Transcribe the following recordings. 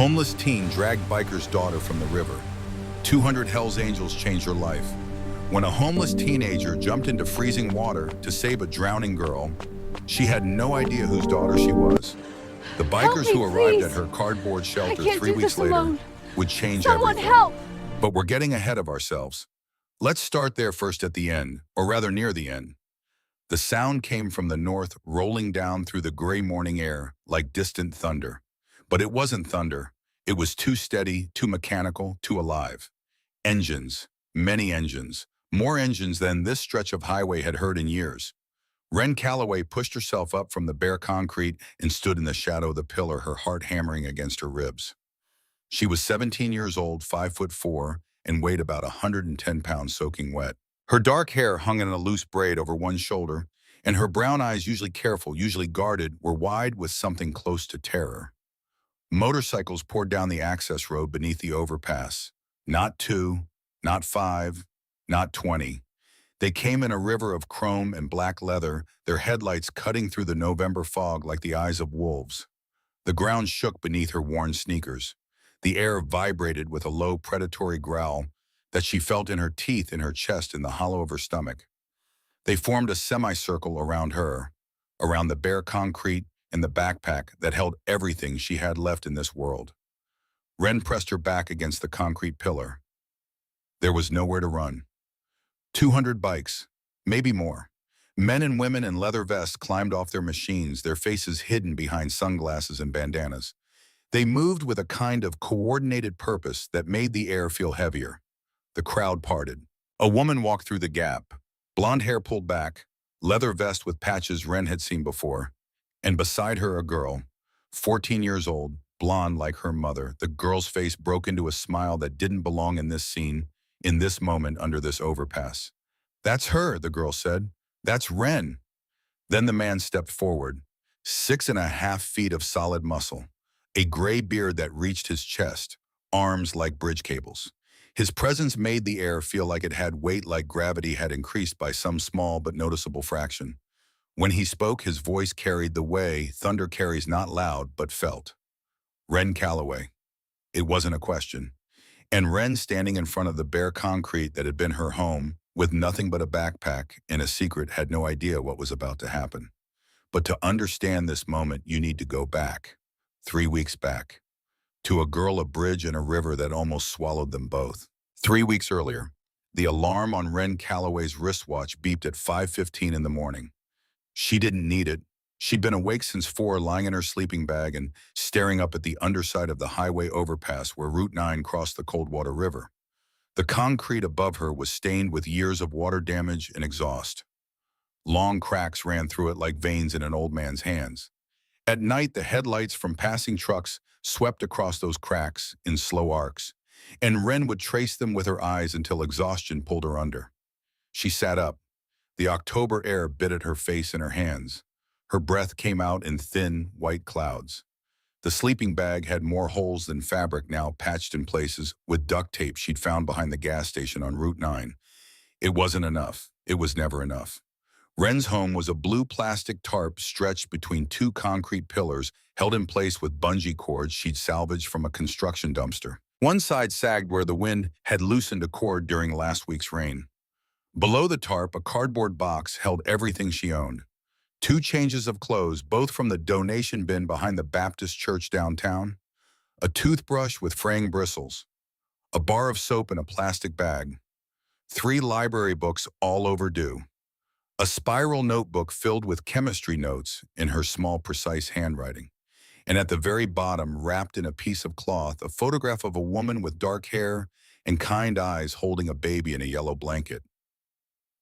Homeless teen dragged biker's daughter from the river. 200 Hells Angels changed her life. When a homeless teenager jumped into freezing water to save a drowning girl, she had no idea whose daughter she was. The bikers who arrived at her cardboard shelter 3 weeks later would change everything. Help! But we're getting ahead of ourselves. Let's start there first at the end, or rather near the end. The sound came from the north, rolling down through the gray morning air like distant thunder. But it wasn't thunder. It was too steady, too mechanical, too alive. Engines, many engines, more engines than this stretch of highway had heard in years. Wren Calloway pushed herself up from the bare concrete and stood in the shadow of the pillar, her heart hammering against her ribs. She was 17 years old, 5'4", and weighed about 110 pounds soaking wet. Her dark hair hung in a loose braid over one shoulder, and her brown eyes, usually careful, usually guarded, were wide with something close to terror. Motorcycles poured down the access road beneath the overpass. Not 2, not 5, not 20. They came in a river of chrome and black leather, their headlights cutting through the November fog like the eyes of wolves. The ground shook beneath her worn sneakers. The air vibrated with a low predatory growl that she felt in her teeth, in her chest, in the hollow of her stomach. They formed a semicircle around her, around the bare concrete and the backpack that held everything she had left in this world. Wren pressed her back against the concrete pillar. There was nowhere to run. 200 bikes, maybe more. Men and women in leather vests climbed off their machines, their faces hidden behind sunglasses and bandanas. They moved with a kind of coordinated purpose that made the air feel heavier. The crowd parted. A woman walked through the gap, blonde hair pulled back, leather vest with patches Wren had seen before. And beside her a girl, 14 years old, blonde like her mother. The girl's face broke into a smile that didn't belong in this scene, in this moment under this overpass. "That's her," the girl said. "That's Wren." Then the man stepped forward, 6.5 feet of solid muscle, a gray beard that reached his chest, arms like bridge cables. His presence made the air feel like it had weight, like gravity had increased by some small but noticeable fraction. When he spoke, his voice carried the way thunder carries, not loud, but felt. Wren Calloway. It wasn't a question. And Wren, standing in front of the bare concrete that had been her home, with nothing but a backpack and a secret, had no idea what was about to happen. But to understand this moment, you need to go back, 3 weeks back, to a girl, a bridge, and a river that almost swallowed them both. 3 weeks earlier, the alarm on Wren Calloway's wristwatch beeped at 5:15 in the morning. She didn't need it. She'd been awake since 4, lying in her sleeping bag and staring up at the underside of the highway overpass where Route 9 crossed the Coldwater River. The concrete above her was stained with years of water damage and exhaust. Long cracks ran through it like veins in an old man's hands. At night, the headlights from passing trucks swept across those cracks in slow arcs, and Wren would trace them with her eyes until exhaustion pulled her under. She sat up. The October air bit at her face and her hands. Her breath came out in thin, white clouds. The sleeping bag had more holes than fabric, now patched in places with duct tape she'd found behind the gas station on Route 9. It wasn't enough. It was never enough. Wren's home was a blue plastic tarp stretched between 2 concrete pillars held in place with bungee cords she'd salvaged from a construction dumpster. One side sagged where the wind had loosened a cord during last week's rain. Below the tarp, a cardboard box held everything she owned. 2 changes of clothes, both from the donation bin behind the Baptist church downtown, a toothbrush with fraying bristles, a bar of soap in a plastic bag, 3 library books all overdue, a spiral notebook filled with chemistry notes in her small, precise handwriting, and at the very bottom, wrapped in a piece of cloth, a photograph of a woman with dark hair and kind eyes holding a baby in a yellow blanket.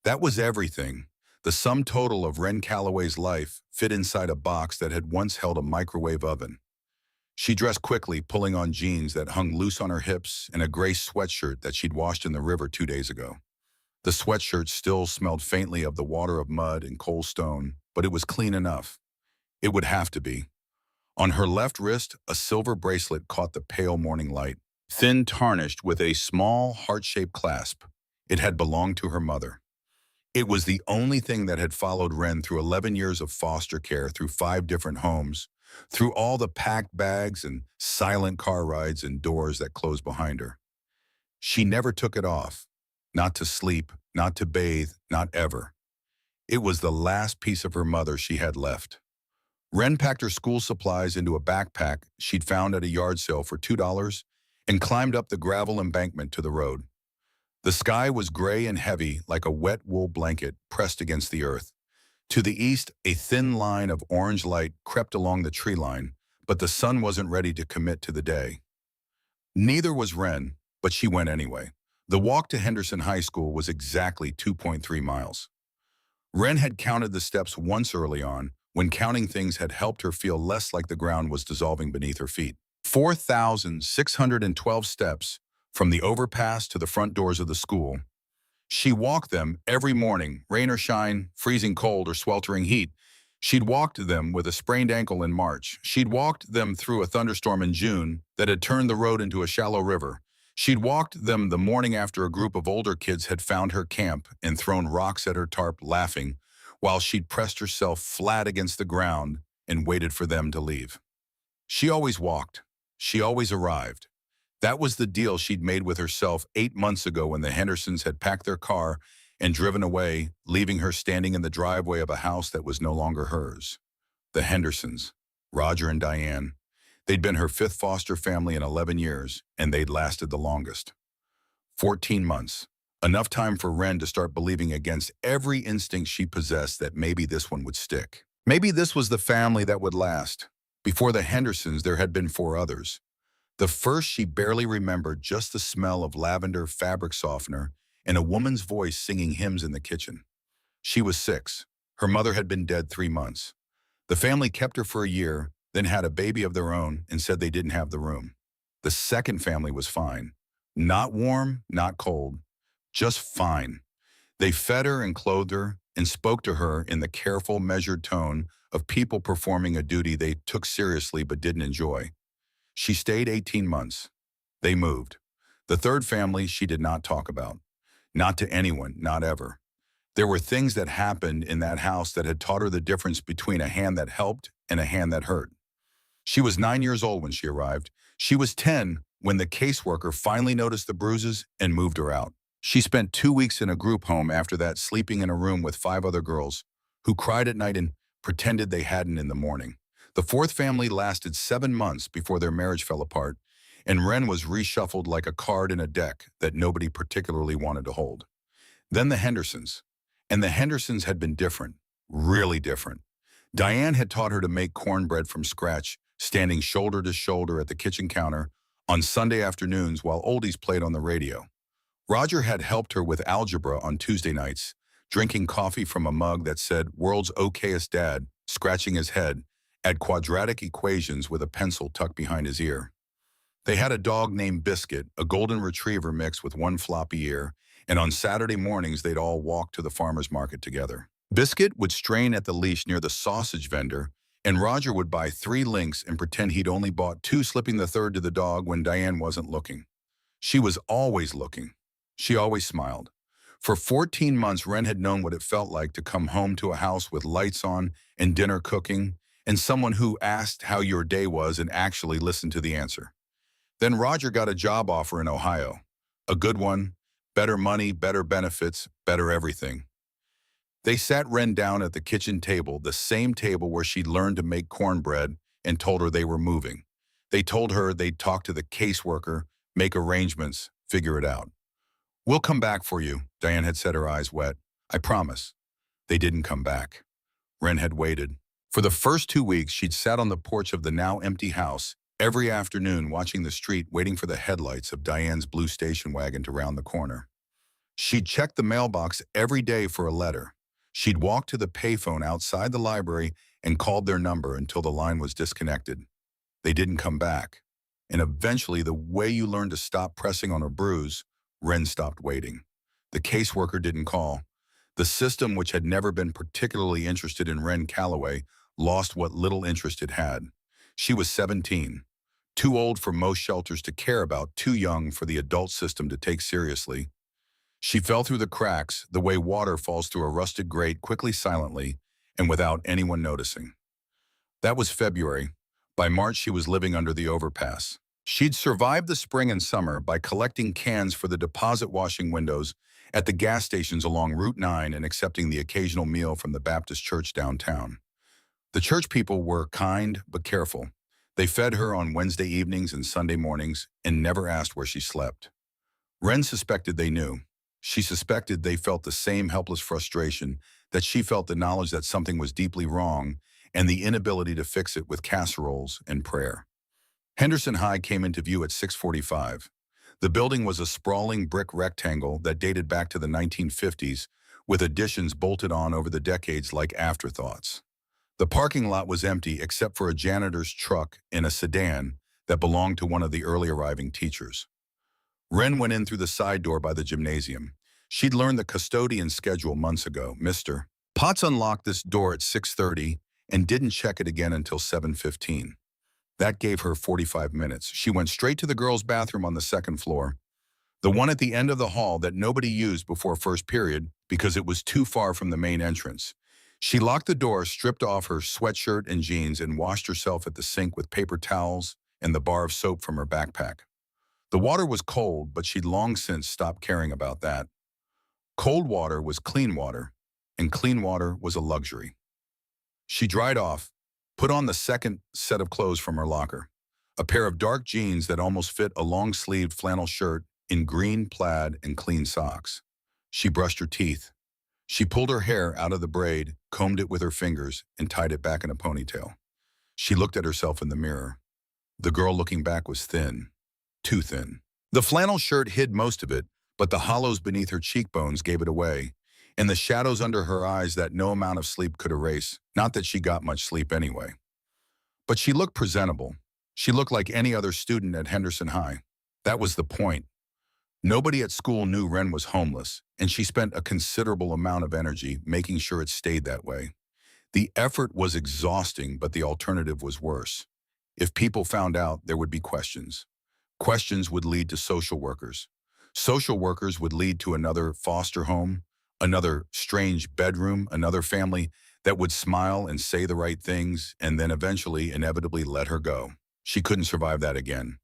That was everything. The sum total of Wren Calloway's life fit inside a box that had once held a microwave oven. She dressed quickly, pulling on jeans that hung loose on her hips and a gray sweatshirt that she'd washed in the river 2 days ago. The sweatshirt still smelled faintly of the water of mud and coal stone, but it was clean enough. It would have to be. On her left wrist, a silver bracelet caught the pale morning light, thin, tarnished, with a small, heart-shaped clasp. It had belonged to her mother. It was the only thing that had followed Wren through 11 years of foster care, through 5 different homes, through all the packed bags and silent car rides and doors that closed behind her. She never took it off. Not to sleep, not to bathe, not ever. It was the last piece of her mother she had left. Wren packed her school supplies into a backpack she'd found at a yard sale for $2 and climbed up the gravel embankment to the road. The sky was gray and heavy like a wet wool blanket pressed against the earth. To the east, a thin line of orange light crept along the tree line, but the sun wasn't ready to commit to the day. Neither was Wren, but she went anyway. The walk to Henderson High School was exactly 2.3 miles. Wren had counted the steps once early on, when counting things had helped her feel less like the ground was dissolving beneath her feet. 4,612 steps from the overpass to the front doors of the school. She walked them every morning, rain or shine, freezing cold or sweltering heat. She'd walked them with a sprained ankle in March. She'd walked them through a thunderstorm in June that had turned the road into a shallow river. She'd walked them the morning after a group of older kids had found her camp and thrown rocks at her tarp, laughing, while she'd pressed herself flat against the ground and waited for them to leave. She always walked. She always arrived. That was the deal she'd made with herself 8 months ago when the Hendersons had packed their car and driven away, leaving her standing in the driveway of a house that was no longer hers. The Hendersons, Roger and Diane. They'd been her fifth foster family in 11 years, and they'd lasted the longest. 14 months. Enough time for Wren to start believing against every instinct she possessed that maybe this one would stick. Maybe this was the family that would last. Before the Hendersons, there had been 4 others. The first she barely remembered, just the smell of lavender fabric softener and a woman's voice singing hymns in the kitchen. She was 6. Her mother had been dead 3 months. The family kept her for a year, then had a baby of their own and said they didn't have the room. The second family was fine. Not warm, not cold. Just fine. They fed her and clothed her and spoke to her in the careful, measured tone of people performing a duty they took seriously but didn't enjoy. She stayed 18 months. They moved. The third family she did not talk about. Not to anyone, not ever. There were things that happened in that house that had taught her the difference between a hand that helped and a hand that hurt. She was 9 years old when she arrived. She was 10 when the caseworker finally noticed the bruises and moved her out. She spent 2 weeks in a group home after that, sleeping in a room with 5 other girls who cried at night and pretended they hadn't in the morning. The fourth family lasted 7 months before their marriage fell apart, and Wren was reshuffled like a card in a deck that nobody particularly wanted to hold. Then the Hendersons. And the Hendersons had been different, really different. Diane had taught her to make cornbread from scratch, standing shoulder to shoulder at the kitchen counter on Sunday afternoons while oldies played on the radio. Roger had helped her with algebra on Tuesday nights, drinking coffee from a mug that said "World's Okayest Dad," scratching his head at quadratic equations with a pencil tucked behind his ear. They had a dog named Biscuit, a golden retriever mixed with one floppy ear, and on Saturday mornings they'd all walk to the farmer's market together. Biscuit would strain at the leash near the sausage vendor, and Roger would buy 3 links and pretend he'd only bought 2, slipping the third to the dog when Diane wasn't looking. She was always looking. She always smiled. For 14 months, Wren had known what it felt like to come home to a house with lights on and dinner cooking, and someone who asked how your day was and actually listened to the answer. Then Roger got a job offer in Ohio. A good one, better money, better benefits, better everything. They sat Wren down at the kitchen table, the same table where she'd learned to make cornbread, and told her they were moving. They told her they'd talk to the caseworker, make arrangements, figure it out. "We'll come back for you," Diane had said, her eyes wet. "I promise." They didn't come back. Wren had waited. For the first 2 weeks, she'd sat on the porch of the now empty house every afternoon, watching the street, waiting for the headlights of Diane's blue station wagon to round the corner. She'd checked the mailbox every day for a letter. She'd walked to the payphone outside the library and called their number until the line was disconnected. They didn't come back. And eventually, the way you learn to stop pressing on a bruise, Wren stopped waiting. The caseworker didn't call. The system, which had never been particularly interested in Wren Calloway, lost what little interest it had. She was 17, too old for most shelters to care about, too young for the adult system to take seriously. She fell through the cracks, the way water falls through a rusted grate, quickly, silently, and without anyone noticing. That was February. By March, she was living under the overpass. She'd survived the spring and summer by collecting cans for the deposit washing windows at the gas stations along Route 9 and accepting the occasional meal from the Baptist church downtown. The church people were kind but careful. They fed her on Wednesday evenings and Sunday mornings and never asked where she slept. Wren suspected they knew. She suspected they felt the same helpless frustration that she felt, the knowledge that something was deeply wrong and the inability to fix it with casseroles and prayer. Henderson High came into view at 6:45. The building was a sprawling brick rectangle that dated back to the 1950s, with additions bolted on over the decades like afterthoughts. The parking lot was empty except for a janitor's truck in a sedan that belonged to one of the early arriving teachers. Wren went in through the side door by the gymnasium. She'd learned the custodian's schedule months ago. Mr. Potts unlocked this door at 6:30 and didn't check it again until 7:15. That gave her 45 minutes. She went straight to the girls' bathroom on the second floor, the one at the end of the hall that nobody used before first period because it was too far from the main entrance. She locked the door, stripped off her sweatshirt and jeans, and washed herself at the sink with paper towels and the bar of soap from her backpack. The water was cold, but she'd long since stopped caring about that. Cold water was clean water, and clean water was a luxury. She dried off, put on the second set of clothes from her locker, a pair of dark jeans that almost fit a long-sleeved flannel shirt in green plaid and clean socks. She brushed her teeth. She pulled her hair out of the braid, combed it with her fingers, and tied it back in a ponytail. She looked at herself in the mirror. The girl looking back was thin, too thin. The flannel shirt hid most of it, but the hollows beneath her cheekbones gave it away, and the shadows under her eyes that no amount of sleep could erase. Not that she got much sleep anyway. But she looked presentable. She looked like any other student at Henderson High. That was the point. Nobody at school knew Wren was homeless, and she spent a considerable amount of energy making sure it stayed that way. The effort was exhausting, but the alternative was worse. If people found out, there would be questions. Questions would lead to social workers. Social workers would lead to another foster home, another strange bedroom, another family that would smile and say the right things and then eventually, inevitably let her go. She couldn't survive that again.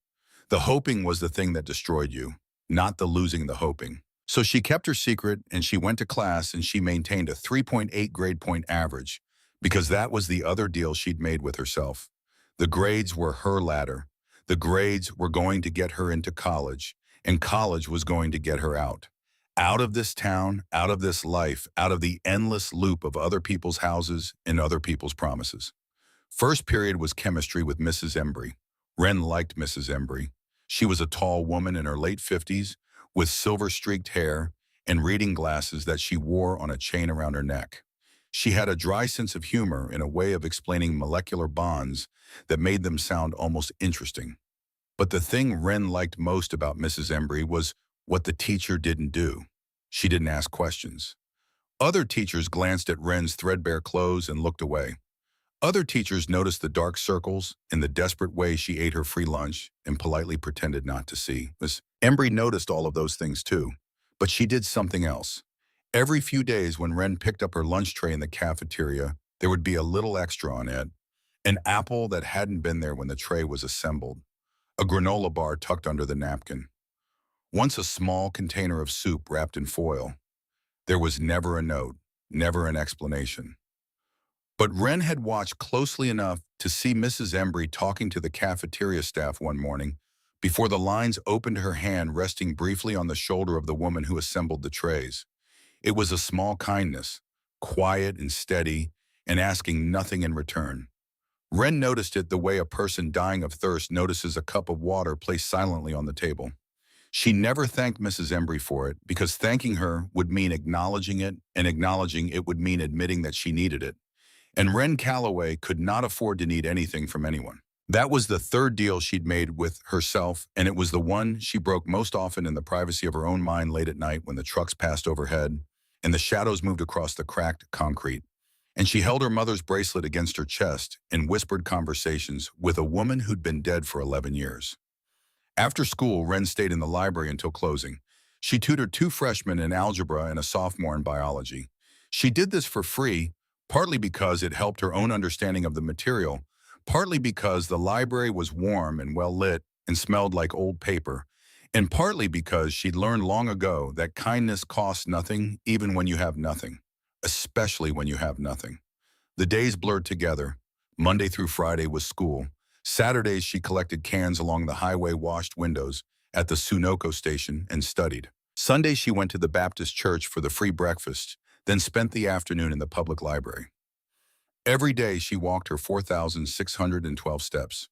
The hoping was the thing that destroyed you, not the losing the hoping. So she kept her secret and she went to class and she maintained a 3.8 grade point average because that was the other deal she'd made with herself. The grades were her ladder. The grades were going to get her into college, and college was going to get her out. Out of this town, out of this life, out of the endless loop of other people's houses and other people's promises. First period was chemistry with Mrs. Embry. Wren liked Mrs. Embry. She was a tall woman in her late 50s with silver-streaked hair and reading glasses that she wore on a chain around her neck. She had a dry sense of humor and a way of explaining molecular bonds that made them sound almost interesting. But the thing Wren liked most about Mrs. Embry was what the teacher didn't do. She didn't ask questions. Other teachers glanced at Wren's threadbare clothes and looked away. Other teachers noticed the dark circles and the desperate way she ate her free lunch and politely pretended not to see. Miss Embry noticed all of those things too, but she did something else. Every few days when Wren picked up her lunch tray in the cafeteria, there would be a little extra on it, an apple that hadn't been there when the tray was assembled, a granola bar tucked under the napkin. Once a small container of soup wrapped in foil. There was never a note, never an explanation. But Wren had watched closely enough to see Mrs. Embry talking to the cafeteria staff one morning before the lines opened, her hand resting briefly on the shoulder of the woman who assembled the trays. It was a small kindness, quiet and steady, and asking nothing in return. Wren noticed it the way a person dying of thirst notices a cup of water placed silently on the table. She never thanked Mrs. Embry for it because thanking her would mean acknowledging it, and acknowledging it would mean admitting that she needed it. And Wren Calloway could not afford to need anything from anyone. That was the third deal she'd made with herself, and it was the one she broke most often in the privacy of her own mind late at night when the trucks passed overhead and the shadows moved across the cracked concrete. And she held her mother's bracelet against her chest and whispered conversations with a woman who'd been dead for 11 years. After school, Wren stayed in the library until closing. She tutored 2 freshmen in algebra and a sophomore in biology. She did this for free, partly because it helped her own understanding of the material, partly because the library was warm and well lit and smelled like old paper, and partly because she'd learned long ago that kindness costs nothing even when you have nothing, especially when you have nothing. The days blurred together. Monday through Friday was school. Saturdays she collected cans along the highway washed windows at the Sunoco station and studied. Sundays she went to the Baptist church for the free breakfast, then spent the afternoon in the public library. Every day she walked her 4,612 steps.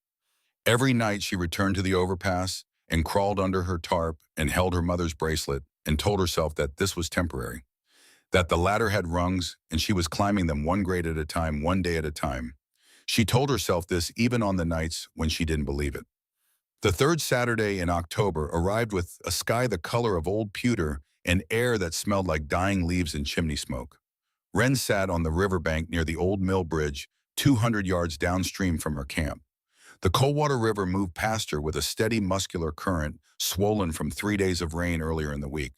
Every night she returned to the overpass and crawled under her tarp and held her mother's bracelet and told herself that this was temporary, that the ladder had rungs and she was climbing them one grade at a time, one day at a time. She told herself this even on the nights when she didn't believe it. The third Saturday in October arrived with a sky the color of old pewter and air that smelled like dying leaves and chimney smoke. Wren sat on the riverbank near the old mill bridge, 200 yards downstream from her camp. The Coldwater River moved past her with a steady muscular current, swollen from 3 days of rain earlier in the week.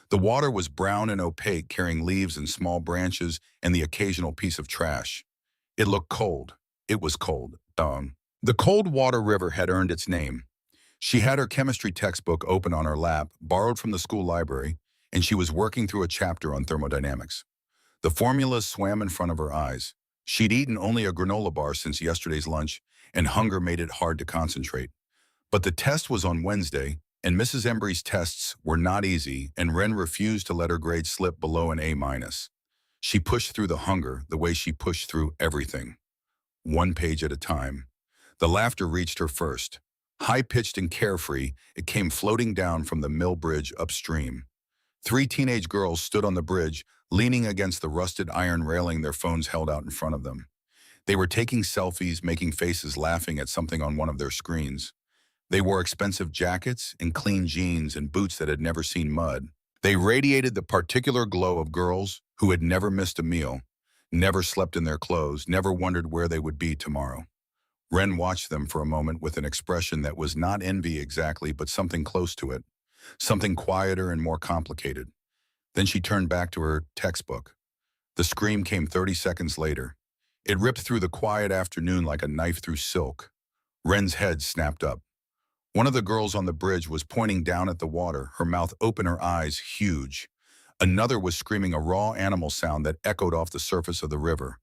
The water was brown and opaque, carrying leaves and small branches and the occasional piece of trash. It looked cold. It was cold. The Coldwater River had earned its name. She had her chemistry textbook open on her lap, borrowed from the school library, and she was working through a chapter on thermodynamics. The formulas swam in front of her eyes. She'd eaten only a granola bar since yesterday's lunch, and hunger made it hard to concentrate. But the test was on Wednesday, and Mrs. Embry's tests were not easy, and Wren refused to let her grade slip below an A-. She pushed through the hunger the way she pushed through everything, one page at a time. The laughter reached her first. High-pitched and carefree, it came floating down from the mill bridge upstream. 3 teenage girls stood on the bridge, leaning against the rusted iron railing, their phones held out in front of them. They were taking selfies, making faces, laughing at something on one of their screens. They wore expensive jackets and clean jeans and boots that had never seen mud. They radiated the particular glow of girls who had never missed a meal, never slept in their clothes, never wondered where they would be tomorrow. Wren watched them for a moment with an expression that was not envy exactly, but something close to it, something quieter and more complicated. Then she turned back to her textbook. The scream came 30 seconds later. It ripped through the quiet afternoon like a knife through silk. Wren's head snapped up. One of the girls on the bridge was pointing down at the water, her mouth open, her eyes huge. Another was screaming a raw animal sound that echoed off the surface of the river.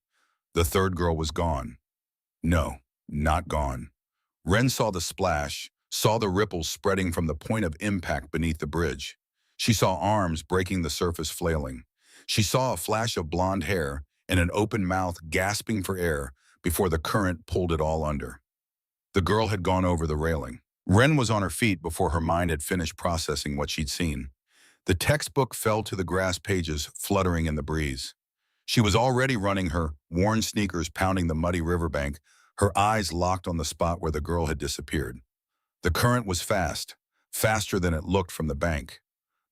The third girl was gone. No, not gone. Wren saw the splash, saw the ripples spreading from the point of impact beneath the bridge. She saw arms breaking the surface, flailing. She saw a flash of blonde hair and an open mouth gasping for air before the current pulled it all under. The girl had gone over the railing. Wren was on her feet before her mind had finished processing what she'd seen. The textbook fell to the grass pages, fluttering in the breeze. She was already running, her worn sneakers pounding the muddy riverbank, her eyes locked on the spot where the girl had disappeared. The current was fast, faster than it looked from the bank.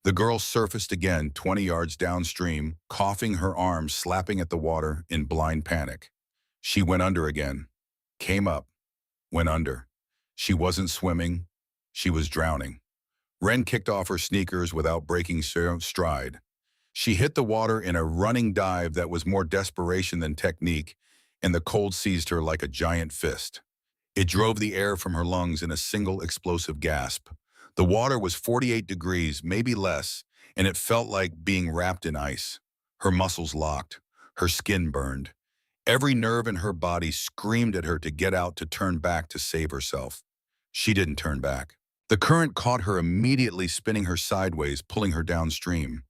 The girl surfaced again 20 yards downstream, coughing, her arms slapping at the water in blind panic. She went under again, came up, went under. She wasn't swimming, she was drowning. Wren kicked off her sneakers without breaking stride. She hit the water in a running dive that was more desperation than technique, and the cold seized her like a giant fist. It drove the air from her lungs in a single explosive gasp. The water was 48 degrees, maybe less, and it felt like being wrapped in ice. Her muscles locked, her skin burned. Every nerve in her body screamed at her to get out, to turn back, to save herself. She didn't turn back. The current caught her immediately, spinning her sideways, pulling her downstream.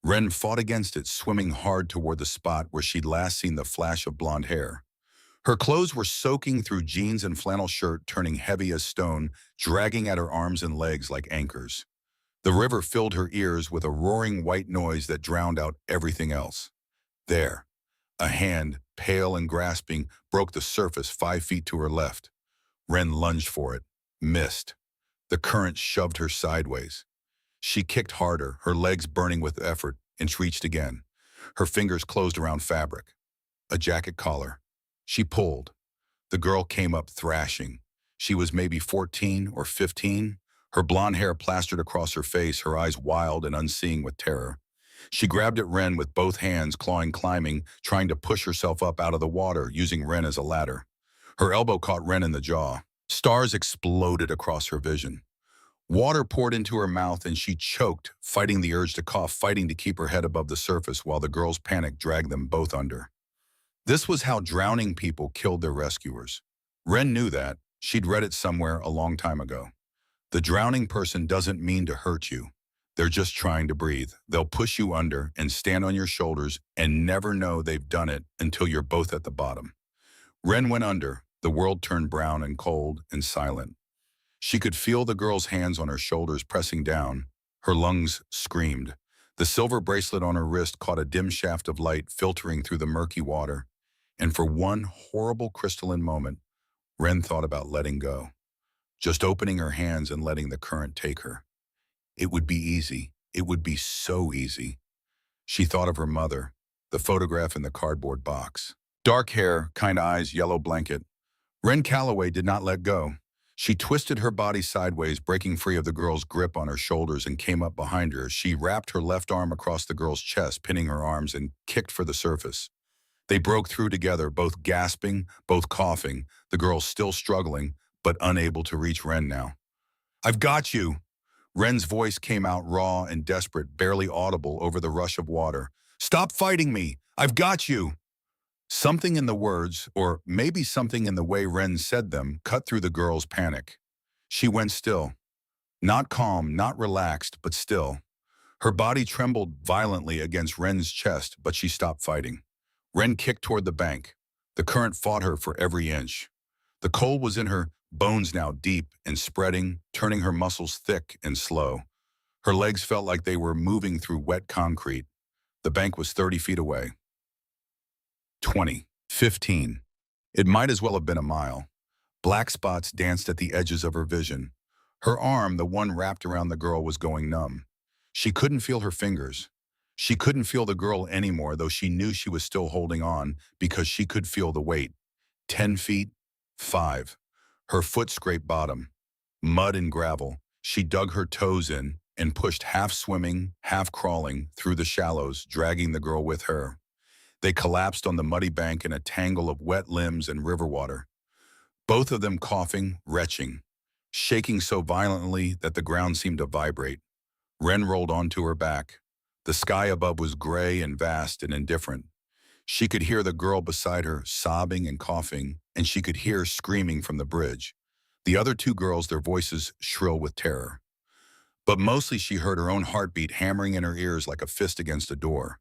Wren fought against it, swimming hard toward the spot where she'd last seen the flash of blonde hair. Her clothes were soaking through jeans and flannel shirt, turning heavy as stone, dragging at her arms and legs like anchors. The river filled her ears with a roaring white noise that drowned out everything else. There, a hand, pale and grasping, broke the surface 5 feet to her left. Wren lunged for it, missed. The current shoved her sideways. She kicked harder, her legs burning with effort, and reached again. Her fingers closed around fabric, a jacket collar. She pulled. The girl came up thrashing. She was maybe 14 or 15, her blonde hair plastered across her face, her eyes wild and unseeing with terror. She grabbed at Wren with both hands, clawing, climbing, trying to push herself up out of the water, using Wren as a ladder. Her elbow caught Ren in the jaw. Stars exploded across her vision. Water poured into her mouth and she choked, fighting the urge to cough, fighting to keep her head above the surface while the girl's panic dragged them both under. This was how drowning people killed their rescuers. Ren knew that. She'd read it somewhere a long time ago. The drowning person doesn't mean to hurt you. They're just trying to breathe. They'll push you under and stand on your shoulders and never know they've done it until you're both at the bottom. Ren went under. The world turned brown and cold and silent. She could feel the girl's hands on her shoulders pressing down. Her lungs screamed. The silver bracelet on her wrist caught a dim shaft of light filtering through the murky water. And for one horrible crystalline moment, Ren thought about letting go. Just opening her hands and letting the current take her. It would be easy. It would be so easy. She thought of her mother, the photograph in the cardboard box. Dark hair, kind eyes, yellow blanket. Ren Calloway did not let go. She twisted her body sideways, breaking free of the girl's grip on her shoulders and came up behind her. She wrapped her left arm across the girl's chest, pinning her arms, and kicked for the surface. They broke through together, both gasping, both coughing, the girl still struggling, but unable to reach Ren now. "I've got you!" Ren's voice came out raw and desperate, barely audible over the rush of water. "Stop fighting me! I've got you!" Something in the words, or maybe something in the way Ren said them, cut through the girl's panic. She went still. Not calm, not relaxed, but still. Her body trembled violently against Ren's chest, but she stopped fighting. Ren kicked toward the bank. The current fought her for every inch. The cold was in her bones now, deep and spreading, turning her muscles thick and slow. Her legs felt like they were moving through wet concrete. The bank was 30 feet away. 20, 15. It might as well have been a mile. Black spots danced at the edges of her vision. Her arm, the one wrapped around the girl, was going numb. She couldn't feel her fingers. She couldn't feel the girl anymore, though she knew she was still holding on because she could feel the weight. 10 feet, 5. Her foot scraped bottom. Mud and gravel. She dug her toes in and pushed, half swimming, half crawling, through the shallows, dragging the girl with her. They collapsed on the muddy bank in a tangle of wet limbs and river water. Both of them coughing, retching, shaking so violently that the ground seemed to vibrate. Ren rolled onto her back. The sky above was gray and vast and indifferent. She could hear the girl beside her sobbing and coughing, and she could hear screaming from the bridge. The other two girls, their voices shrill with terror. But mostly she heard her own heartbeat hammering in her ears like a fist against a door.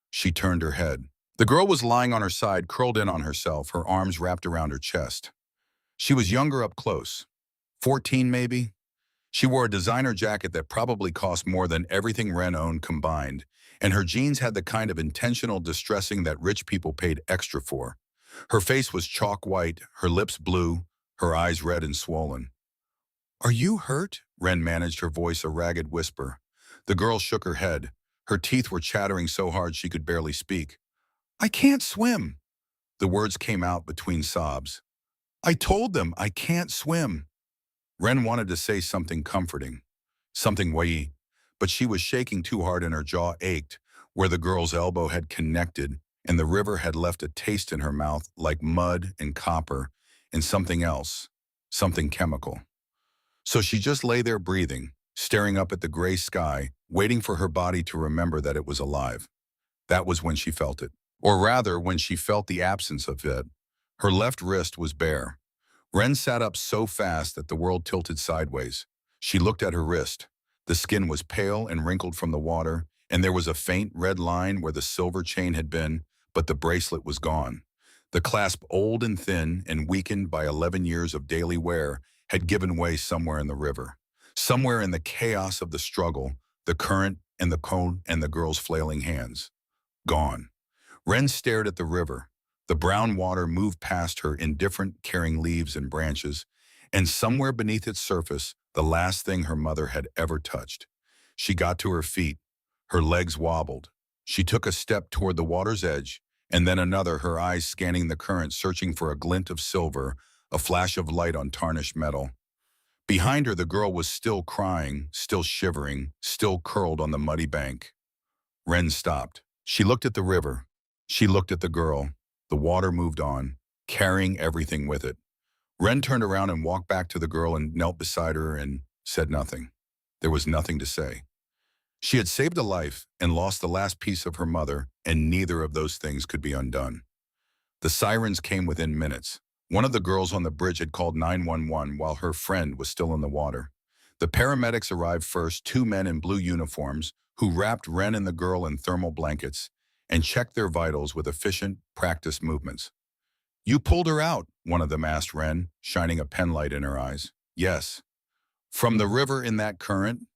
She turned her head. The girl was lying on her side, curled in on herself, her arms wrapped around her chest. She was younger up close. 14 maybe? She wore a designer jacket that probably cost more than everything Ren owned combined, and her jeans had the kind of intentional distressing that rich people paid extra for. Her face was chalk white, her lips blue, her eyes red and swollen. "Are you hurt?" Ren managed, her voice a ragged whisper. The girl shook her head. Her teeth were chattering so hard she could barely speak. "I can't swim." The words came out between sobs. "I told them I can't swim." Ren wanted to say something comforting, something weighty, but she was shaking too hard and her jaw ached where the girl's elbow had connected and the river had left a taste in her mouth like mud and copper and something else, something chemical. So she just lay there breathing, staring up at the gray sky, waiting for her body to remember that it was alive. That was when she felt it. Or rather, when she felt the absence of it. Her left wrist was bare. Ren sat up so fast that the world tilted sideways. She looked at her wrist. The skin was pale and wrinkled from the water, and there was a faint red line where the silver chain had been, but the bracelet was gone. The clasp, old and thin and weakened by 11 years of daily wear, had given way somewhere in the river. Somewhere in the chaos of the struggle, the current and the cone and the girl's flailing hands. Gone. Ren stared at the river. The brown water moved past her, indifferent, carrying leaves and branches, and somewhere beneath its surface, the last thing her mother had ever touched. She got to her feet. Her legs wobbled. She took a step toward the water's edge, and then another, her eyes scanning the current, searching for a glint of silver, a flash of light on tarnished metal. Behind her, the girl was still crying, still shivering, still curled on the muddy bank. Ren stopped. She looked at the river. She looked at the girl. The water moved on. carrying everything with it. Ren turned around and walked back to the girl and knelt beside her and said nothing. There was nothing to say. She had saved a life and lost the last piece of her mother, and neither of those things could be undone. The sirens came within minutes. One of the girls on the bridge had called 911 while her friend was still in the water. The paramedics arrived first, two men in blue uniforms, who wrapped Ren and the girl in thermal blankets and checked their vitals with efficient, practiced movements. "You pulled her out," one of them asked Ren, shining a penlight in her eyes. "Yes." "From the river in that current?"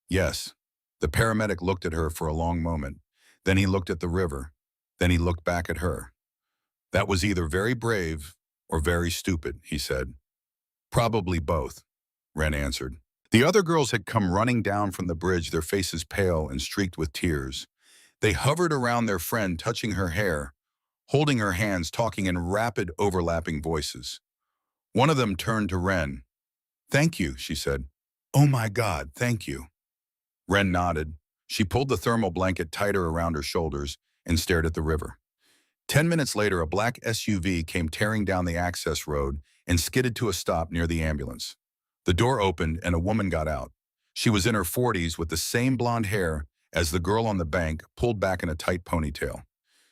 "Yes." The paramedic looked at her for a long moment. Then he looked at the river. Then he looked back at her. "That was either very brave or very stupid," he said. "Probably both," Ren answered. The other girls had come running down from the bridge, their faces pale and streaked with tears. They hovered around their friend, touching her hair, holding her hands, talking in rapid, overlapping voices. One of them turned to Ren. "Thank you," she said. "Oh my God, thank you." Ren nodded. She pulled the thermal blanket tighter around her shoulders and stared at the river. 10 minutes later, a black SUV came tearing down the access road and skidded to a stop near the ambulance. The door opened and a woman got out. She was in her 40s with the same blonde hair as the girl on the bank, pulled back in a tight ponytail.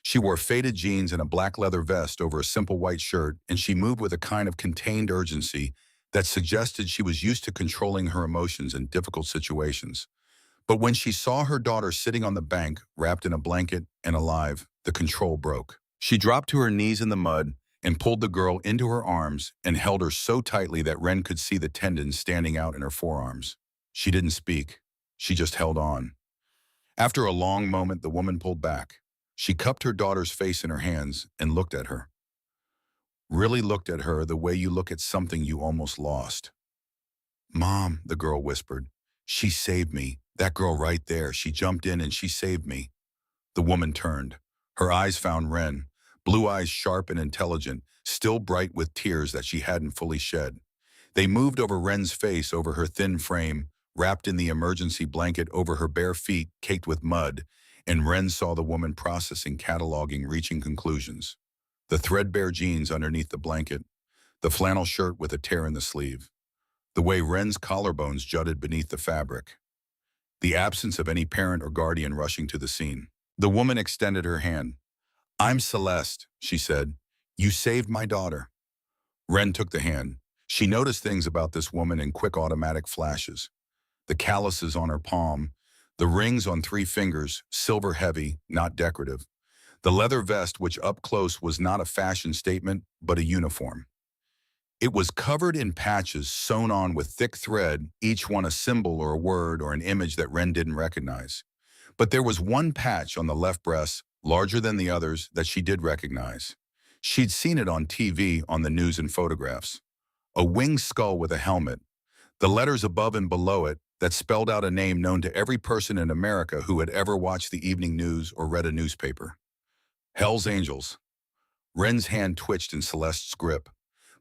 She wore faded jeans and a black leather vest over a simple white shirt, and she moved with a kind of contained urgency that suggested she was used to controlling her emotions in difficult situations. But when she saw her daughter sitting on the bank, wrapped in a blanket and alive, the control broke. She dropped to her knees in the mud and pulled the girl into her arms and held her so tightly that Ren could see the tendons standing out in her forearms. She didn't speak. She just held on. After a long moment, the woman pulled back. She cupped her daughter's face in her hands and looked at her. Really looked at her the way you look at something you almost lost. "Mom," the girl whispered. "She saved me. That girl right there. She jumped in and she saved me." The woman turned. Her eyes found Ren, blue eyes sharp and intelligent, still bright with tears that she hadn't fully shed. They moved over Ren's face, over her thin frame, wrapped in the emergency blanket, over her bare feet caked with mud, and Ren saw the woman processing, cataloging, reaching conclusions. The threadbare jeans underneath the blanket, the flannel shirt with a tear in the sleeve, the way Ren's collarbones jutted beneath the fabric, the absence of any parent or guardian rushing to the scene. The woman extended her hand. "I'm Celeste," she said. "You saved my daughter." Ren took the hand. She noticed things about this woman in quick automatic flashes. The calluses on her palm, the rings on 3 fingers, silver heavy, not decorative. The leather vest, which up close was not a fashion statement, but a uniform. It was covered in patches sewn on with thick thread, each one a symbol or a word or an image that Ren didn't recognize. But there was one patch on the left breast, larger than the others, that she did recognize. She'd seen it on TV, on the news and photographs. A winged skull with a helmet. The letters above and below it that spelled out a name known to every person in America who had ever watched the evening news or read a newspaper. Hell's Angels. Ren's hand twitched in Celeste's grip,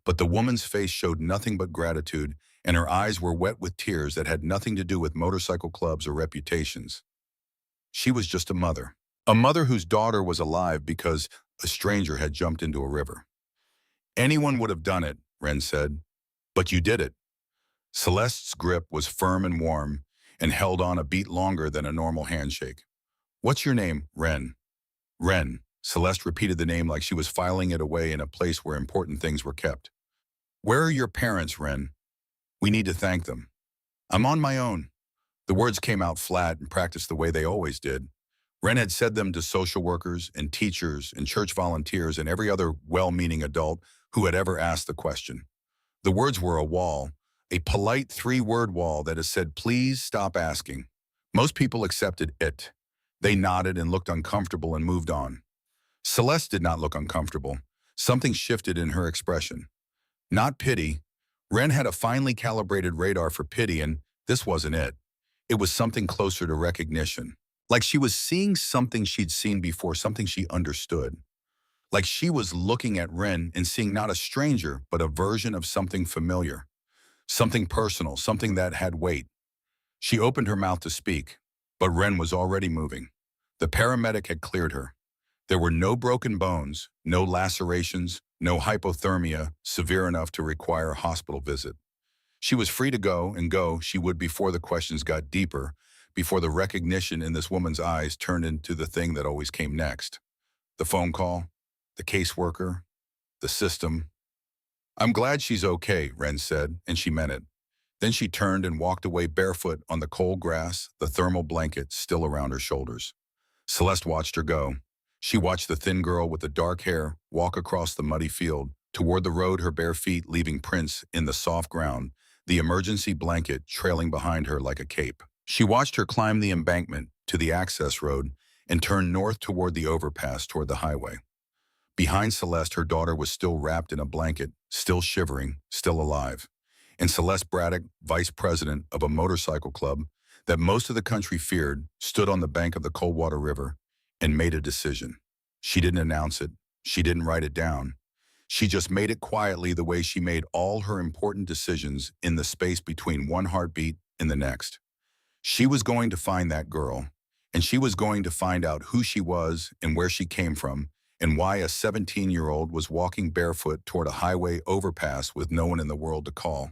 but the woman's face showed nothing but gratitude, and her eyes were wet with tears that had nothing to do with motorcycle clubs or reputations. She was just a mother whose daughter was alive because a stranger had jumped into a river. "Anyone would have done it," Ren said, "but you did it." Celeste's grip was firm and warm and held on a beat longer than a normal handshake. "What's your name?" "Ren." "Ren." Celeste repeated the name like she was filing it away in a place where important things were kept. "Where are your parents, Ren? We need to thank them." "I'm on my own." The words came out flat and practiced the way they always did. Ren had said them to social workers and teachers and church volunteers and every other well-meaning adult who had ever asked the question. The words were a wall, a polite 3-word wall that has said, "Please stop asking." Most people accepted it. They nodded and looked uncomfortable and moved on. Celeste did not look uncomfortable. Something shifted in her expression. Not pity. Ren had a finely calibrated radar for pity, and this wasn't it. It was something closer to recognition. Like she was seeing something she'd seen before, something she understood. Like she was looking at Ren and seeing not a stranger, but a version of something familiar. Something personal, something that had weight. She opened her mouth to speak, but Ren was already moving. The paramedic had cleared her. There were no broken bones, no lacerations, no hypothermia severe enough to require a hospital visit. She was free to go and go she would before the questions got deeper, before the recognition in this woman's eyes turned into the thing that always came next. The phone call, the caseworker, the system. "I'm glad she's okay," Wren said, and she meant it. Then she turned and walked away barefoot on the cold grass, the thermal blanket still around her shoulders. Celeste watched her go. She watched the thin girl with the dark hair walk across the muddy field, toward the road, her bare feet leaving prints in the soft ground, the emergency blanket trailing behind her like a cape. She watched her climb the embankment to the access road and turn north toward the overpass toward the highway. Behind Celeste, her daughter was still wrapped in a blanket, still shivering, still alive. And Celeste Braddock, vice president of a motorcycle club that most of the country feared, stood on the bank of the Coldwater River and made a decision. She didn't announce it. She didn't write it down. She just made it quietly, the way she made all her important decisions in the space between one heartbeat and the next. She was going to find that girl, and she was going to find out who she was and where she came from, and why a 17-year-old was walking barefoot toward a highway overpass with no one in the world to call.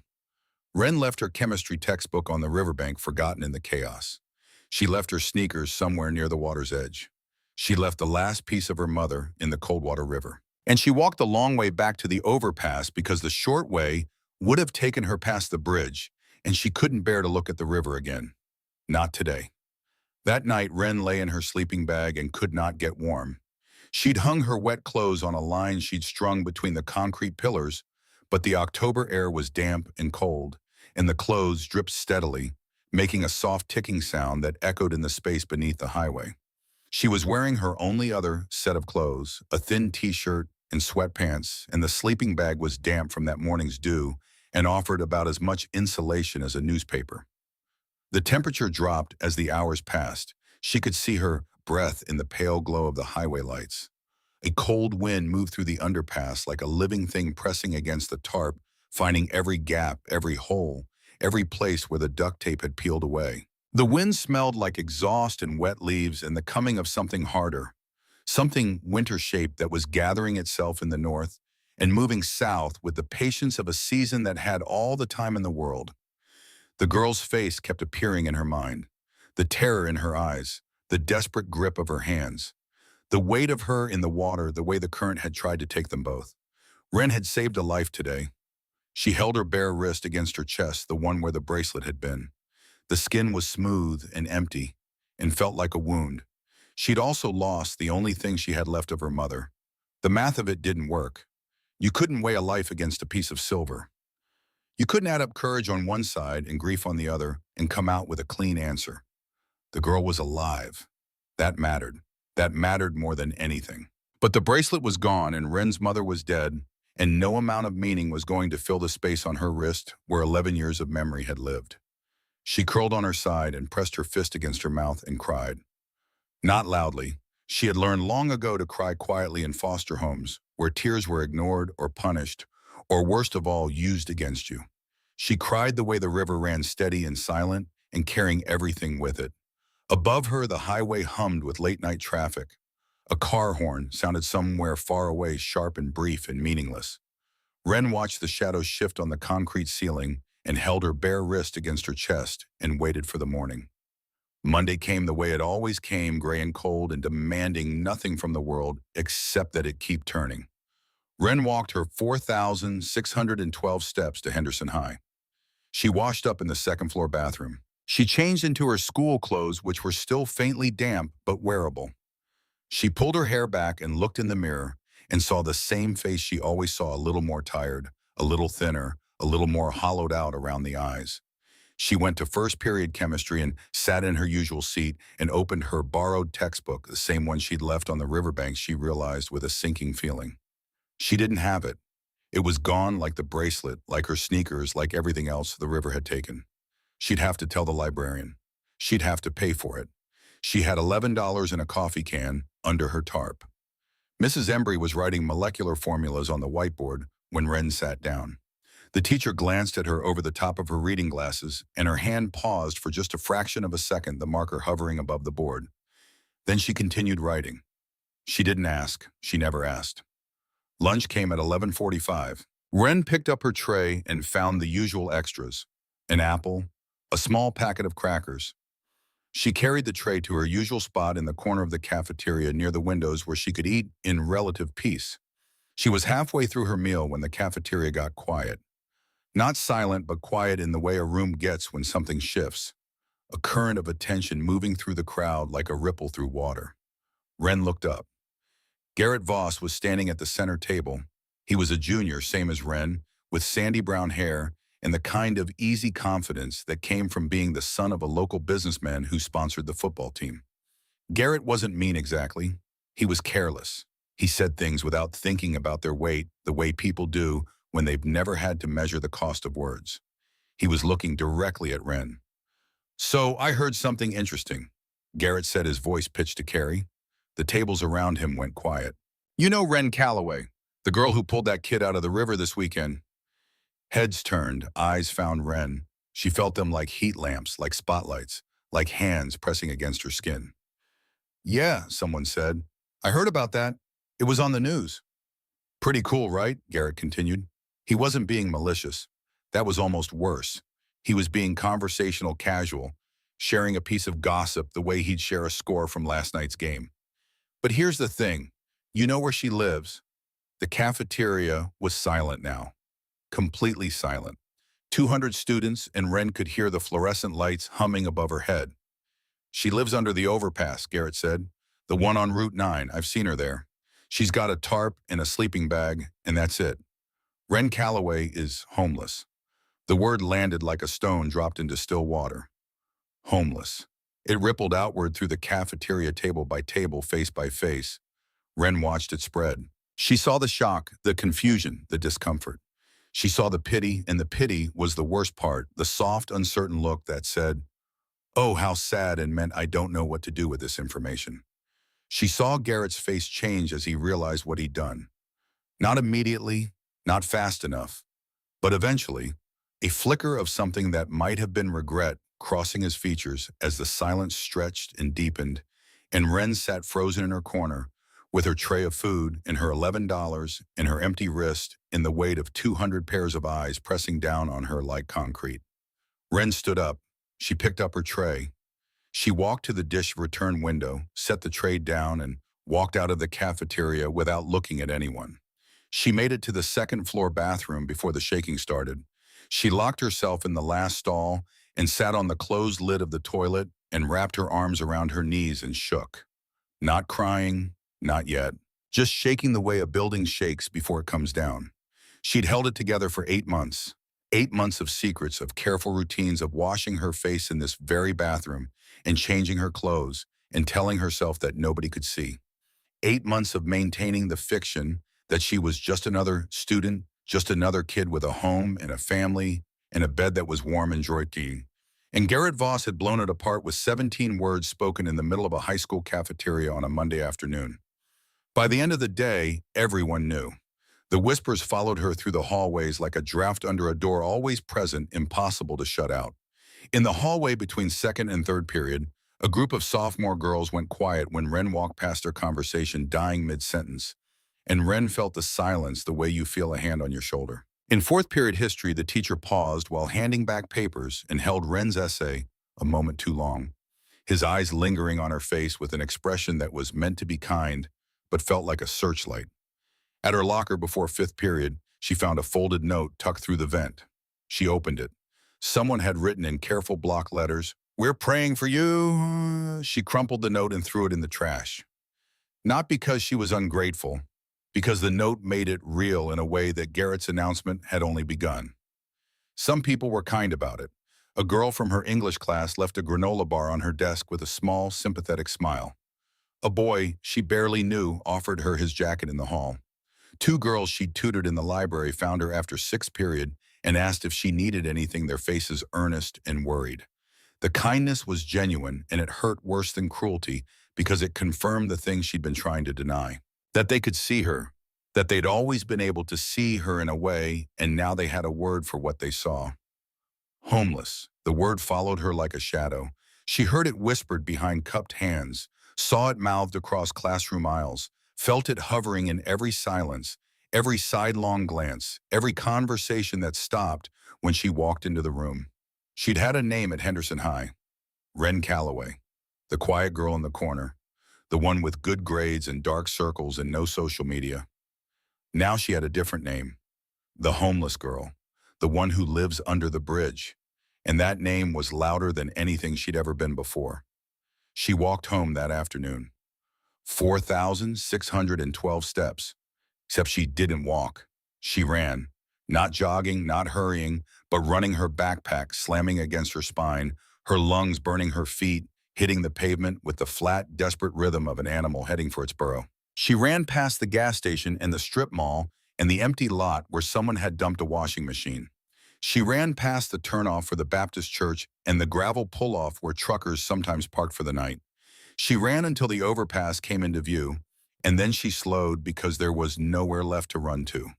Wren left her chemistry textbook on the riverbank, forgotten in the chaos. She left her sneakers somewhere near the water's edge. She left the last piece of her mother in the Coldwater River. And she walked the long way back to the overpass because the short way would have taken her past the bridge, and she couldn't bear to look at the river again. Not today. That night, Wren lay in her sleeping bag and could not get warm. She'd hung her wet clothes on a line she'd strung between the concrete pillars, but the October air was damp and cold, and the clothes dripped steadily, making a soft ticking sound that echoed in the space beneath the highway. She was wearing her only other set of clothes, a thin t-shirt and sweatpants, and the sleeping bag was damp from that morning's dew and offered about as much insulation as a newspaper. The temperature dropped as the hours passed. She could see her breath in the pale glow of the highway lights. A cold wind moved through the underpass like a living thing pressing against the tarp, finding every gap, every hole, every place where the duct tape had peeled away. The wind smelled like exhaust and wet leaves and the coming of something harder, something winter-shaped that was gathering itself in the north and moving south with the patience of a season that had all the time in the world. The girl's face kept appearing in her mind, the terror in her eyes, the desperate grip of her hands, the weight of her in the water, the way the current had tried to take them both. Wren had saved a life today. She held her bare wrist against her chest, the one where the bracelet had been. The skin was smooth and empty and felt like a wound. She'd also lost the only thing she had left of her mother. The math of it didn't work. You couldn't weigh a life against a piece of silver. You couldn't add up courage on one side and grief on the other and come out with a clean answer. The girl was alive. That mattered. That mattered more than anything. But the bracelet was gone and Wren's mother was dead, and no amount of meaning was going to fill the space on her wrist where 11 years of memory had lived. She curled on her side and pressed her fist against her mouth and cried. Not loudly. She had learned long ago to cry quietly in foster homes, where tears were ignored or punished, or worst of all, used against you. She cried the way the river ran, steady and silent and carrying everything with it. Above her, the highway hummed with late-night traffic. A car horn sounded somewhere far away, sharp and brief and meaningless. Wren watched the shadows shift on the concrete ceiling and held her bare wrist against her chest and waited for the morning. Monday came the way it always came, gray and cold and demanding nothing from the world except that it keep turning. Wren walked her 4,612 steps to Henderson High. She washed up in the second-floor bathroom. She changed into her school clothes, which were still faintly damp but wearable. She pulled her hair back and looked in the mirror and saw the same face she always saw, a little more tired, a little thinner, a little more hollowed out around the eyes. She went to first period chemistry and sat in her usual seat and opened her borrowed textbook, the same one she'd left on the riverbank, she realized with a sinking feeling. She didn't have it. It was gone, like the bracelet, like her sneakers, like everything else the river had taken. She'd have to tell the librarian. She'd have to pay for it. She had $11 in a coffee can under her tarp. Mrs. Embry was writing molecular formulas on the whiteboard when Wren sat down. The teacher glanced at her over the top of her reading glasses, and her hand paused for just a fraction of a second, the marker hovering above the board. Then she continued writing. She didn't ask. She never asked. Lunch came at 11:45. Wren picked up her tray and found the usual extras: an apple, a small packet of crackers. She carried the tray to her usual spot in the corner of the cafeteria near the windows where she could eat in relative peace. She was halfway through her meal when the cafeteria got quiet. Not silent, but quiet in the way a room gets when something shifts. A current of attention moving through the crowd like a ripple through water. Wren looked up. Garrett Voss was standing at the center table. He was a junior, same as Wren, with sandy brown hair and the kind of easy confidence that came from being the son of a local businessman who sponsored the football team. Garrett wasn't mean exactly. He was careless. He said things without thinking about their weight, the way people do when they've never had to measure the cost of words. He was looking directly at Wren. "So I heard something interesting," Garrett said, his voice pitched to Carrie. The tables around him went quiet. "You know Wren Calloway, the girl who pulled that kid out of the river this weekend?" Heads turned, eyes found Wren. She felt them like heat lamps, like spotlights, like hands pressing against her skin. "Yeah," someone said. "I heard about that. It was on the news." "Pretty cool, right?" Garrett continued. He wasn't being malicious. That was almost worse. He was being conversational casual, sharing a piece of gossip the way he'd share a score from last night's game. "But here's the thing. You know where she lives?" The cafeteria was silent now. Completely silent. 200 students, and Wren could hear the fluorescent lights humming above her head. "She lives under the overpass," Garrett said. "The one on Route 9. I've seen her there. She's got a tarp and a sleeping bag, and that's it. Wren Calloway is homeless." The word landed like a stone dropped into still water. Homeless. It rippled outward through the cafeteria table by table, face by face. Wren watched it spread. She saw the shock, the confusion, the discomfort. She saw the pity, and the pity was the worst part, the soft, uncertain look that said, "Oh, how sad," and meant, "I don't know what to do with this information." She saw Garrett's face change as he realized what he'd done. Not immediately, not fast enough, but eventually, a flicker of something that might have been regret crossing his features as the silence stretched and deepened, and Wren sat frozen in her corner, with her tray of food and her $11 and her empty wrist and the weight of 200 pairs of eyes pressing down on her like concrete. Wren stood up. She picked up her tray. She walked to the dish return window, set the tray down, and walked out of the cafeteria without looking at anyone. She made it to the second-floor bathroom before the shaking started. She locked herself in the last stall and sat on the closed lid of the toilet and wrapped her arms around her knees and shook. Not crying, not yet. Just shaking the way a building shakes before it comes down. She'd held it together for 8 months. 8 months of secrets, of careful routines, of washing her face in this very bathroom and changing her clothes and telling herself that nobody could see. 8 months of maintaining the fiction that she was just another student, just another kid with a home and a family and a bed that was warm and joy-king. And Garrett Voss had blown it apart with 17 words spoken in the middle of a high school cafeteria on a Monday afternoon. By the end of the day, everyone knew. The whispers followed her through the hallways like a draft under a door, always present, impossible to shut out. In the hallway between second and third period, a group of sophomore girls went quiet when Wren walked past their conversation, dying mid-sentence. And Wren felt the silence the way you feel a hand on your shoulder. In fourth period history, the teacher paused while handing back papers and held Wren's essay a moment too long, his eyes lingering on her face with an expression that was meant to be kind, but felt like a searchlight. At her locker before fifth period, she found a folded note tucked through the vent. She opened it. Someone had written in careful block letters, "We're praying for you." She crumpled the note and threw it in the trash. Not because she was ungrateful, because the note made it real in a way that Garrett's announcement had only begun. Some people were kind about it. A girl from her English class left a granola bar on her desk with a small, sympathetic smile. A boy she barely knew offered her his jacket in the hall. 2 girls she'd tutored in the library found her after sixth period and asked if she needed anything, their faces earnest and worried. The kindness was genuine, and it hurt worse than cruelty because it confirmed the thing she'd been trying to deny. That they could see her, that they'd always been able to see her in a way, and now they had a word for what they saw. Homeless. The word followed her like a shadow. She heard it whispered behind cupped hands, saw it mouthed across classroom aisles, felt it hovering in every silence, every sidelong glance, every conversation that stopped when she walked into the room. She'd had a name at Henderson High, Wren Calloway, the quiet girl in the corner, the one with good grades and dark circles and no social media. Now she had a different name, the homeless girl, the one who lives under the bridge. And that name was louder than anything she'd ever been before. She walked home that afternoon. 4,612 steps. Except she didn't walk. She ran. Not jogging, not hurrying, but running her backpack, slamming against her spine, her lungs burning her feet, hitting the pavement with the flat, desperate rhythm of an animal heading for its burrow. She ran past the gas station and the strip mall and the empty lot where someone had dumped a washing machine. She ran past the turnoff for the Baptist church and the gravel pull-off where truckers sometimes parked for the night. She ran until the overpass came into view, and then she slowed because there was nowhere left to run to.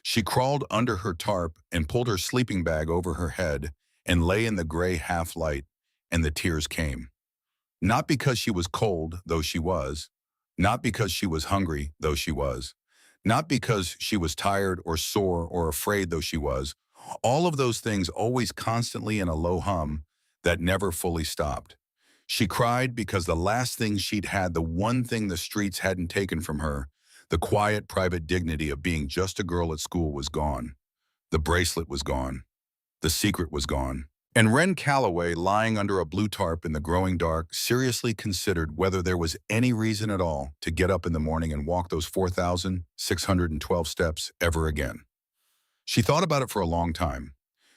She crawled under her tarp and pulled her sleeping bag over her head and lay in the gray half-light, and the tears came. Not because she was cold, though she was. Not because she was hungry, though she was. Not because she was tired or sore or afraid, though she was. All of those things always constantly in a low hum that never fully stopped. She cried because the last thing she'd had, the one thing the streets hadn't taken from her, the quiet, private dignity of being just a girl at school, was gone. The bracelet was gone. The secret was gone. And Wren Calloway, lying under a blue tarp in the growing dark, seriously considered whether there was any reason at all to get up in the morning and walk those 4,612 steps ever again. She thought about it for a long time.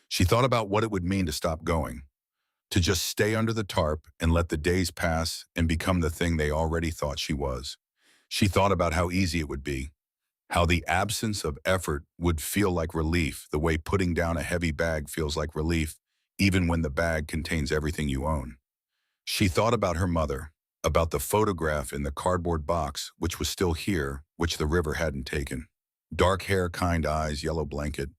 She thought about what it would mean to stop going, to just stay under the tarp and let the days pass and become the thing they already thought she was. She thought about how easy it would be, how the absence of effort would feel like relief, the way putting down a heavy bag feels like relief, even when the bag contains everything you own. She thought about her mother, about the photograph in the cardboard box, which was still here, which the river hadn't taken. Dark hair, kind eyes, yellow blanket.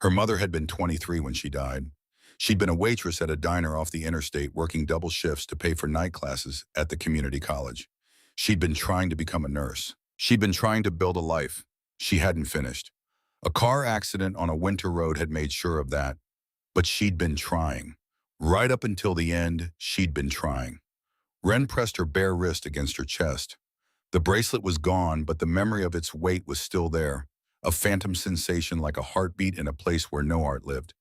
Her mother had been 23 when she died. She'd been a waitress at a diner off the interstate, working double shifts to pay for night classes at the community college. She'd been trying to become a nurse. She'd been trying to build a life. She hadn't finished. A car accident on a winter road had made sure of that. But she'd been trying. Right up until the end, she'd been trying. Wren pressed her bare wrist against her chest. The bracelet was gone, but the memory of its weight was still there, a phantom sensation like a heartbeat in a place where no art lived.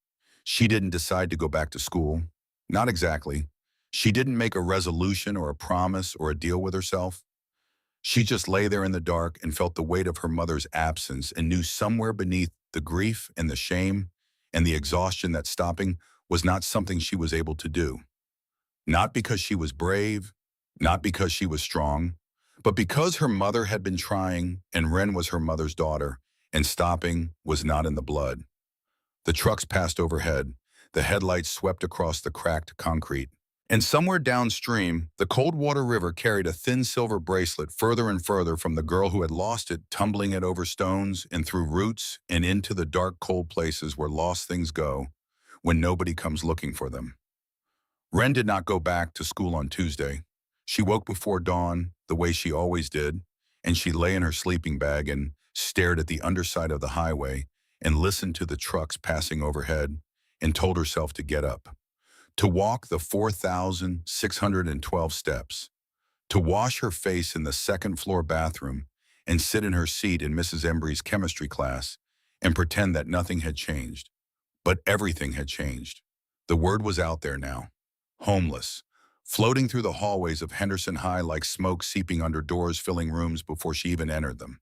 She didn't decide to go back to school. Not exactly. She didn't make a resolution or a promise or a deal with herself. She just lay there in the dark and felt the weight of her mother's absence and knew somewhere beneath the grief and the shame and the exhaustion that stopping was not something she was able to do. Not because she was brave, not because she was strong, but because her mother had been trying and Wren was her mother's daughter, and stopping was not in the blood. The trucks passed overhead. The headlights swept across the cracked concrete. And somewhere downstream, the Coldwater River carried a thin silver bracelet further and further from the girl who had lost it, tumbling it over stones and through roots and into the dark, cold places where lost things go when nobody comes looking for them. Wren did not go back to school on Tuesday. She woke before dawn, the way she always did, and she lay in her sleeping bag and stared at the underside of the highway and listened to the trucks passing overhead and told herself to get up, to walk the 4,612 steps, to wash her face in the second-floor bathroom and sit in her seat in Mrs. Embry's chemistry class and pretend that nothing had changed. But everything had changed. The word was out there now. Homeless, floating through the hallways of Henderson High like smoke seeping under doors filling rooms before she even entered them.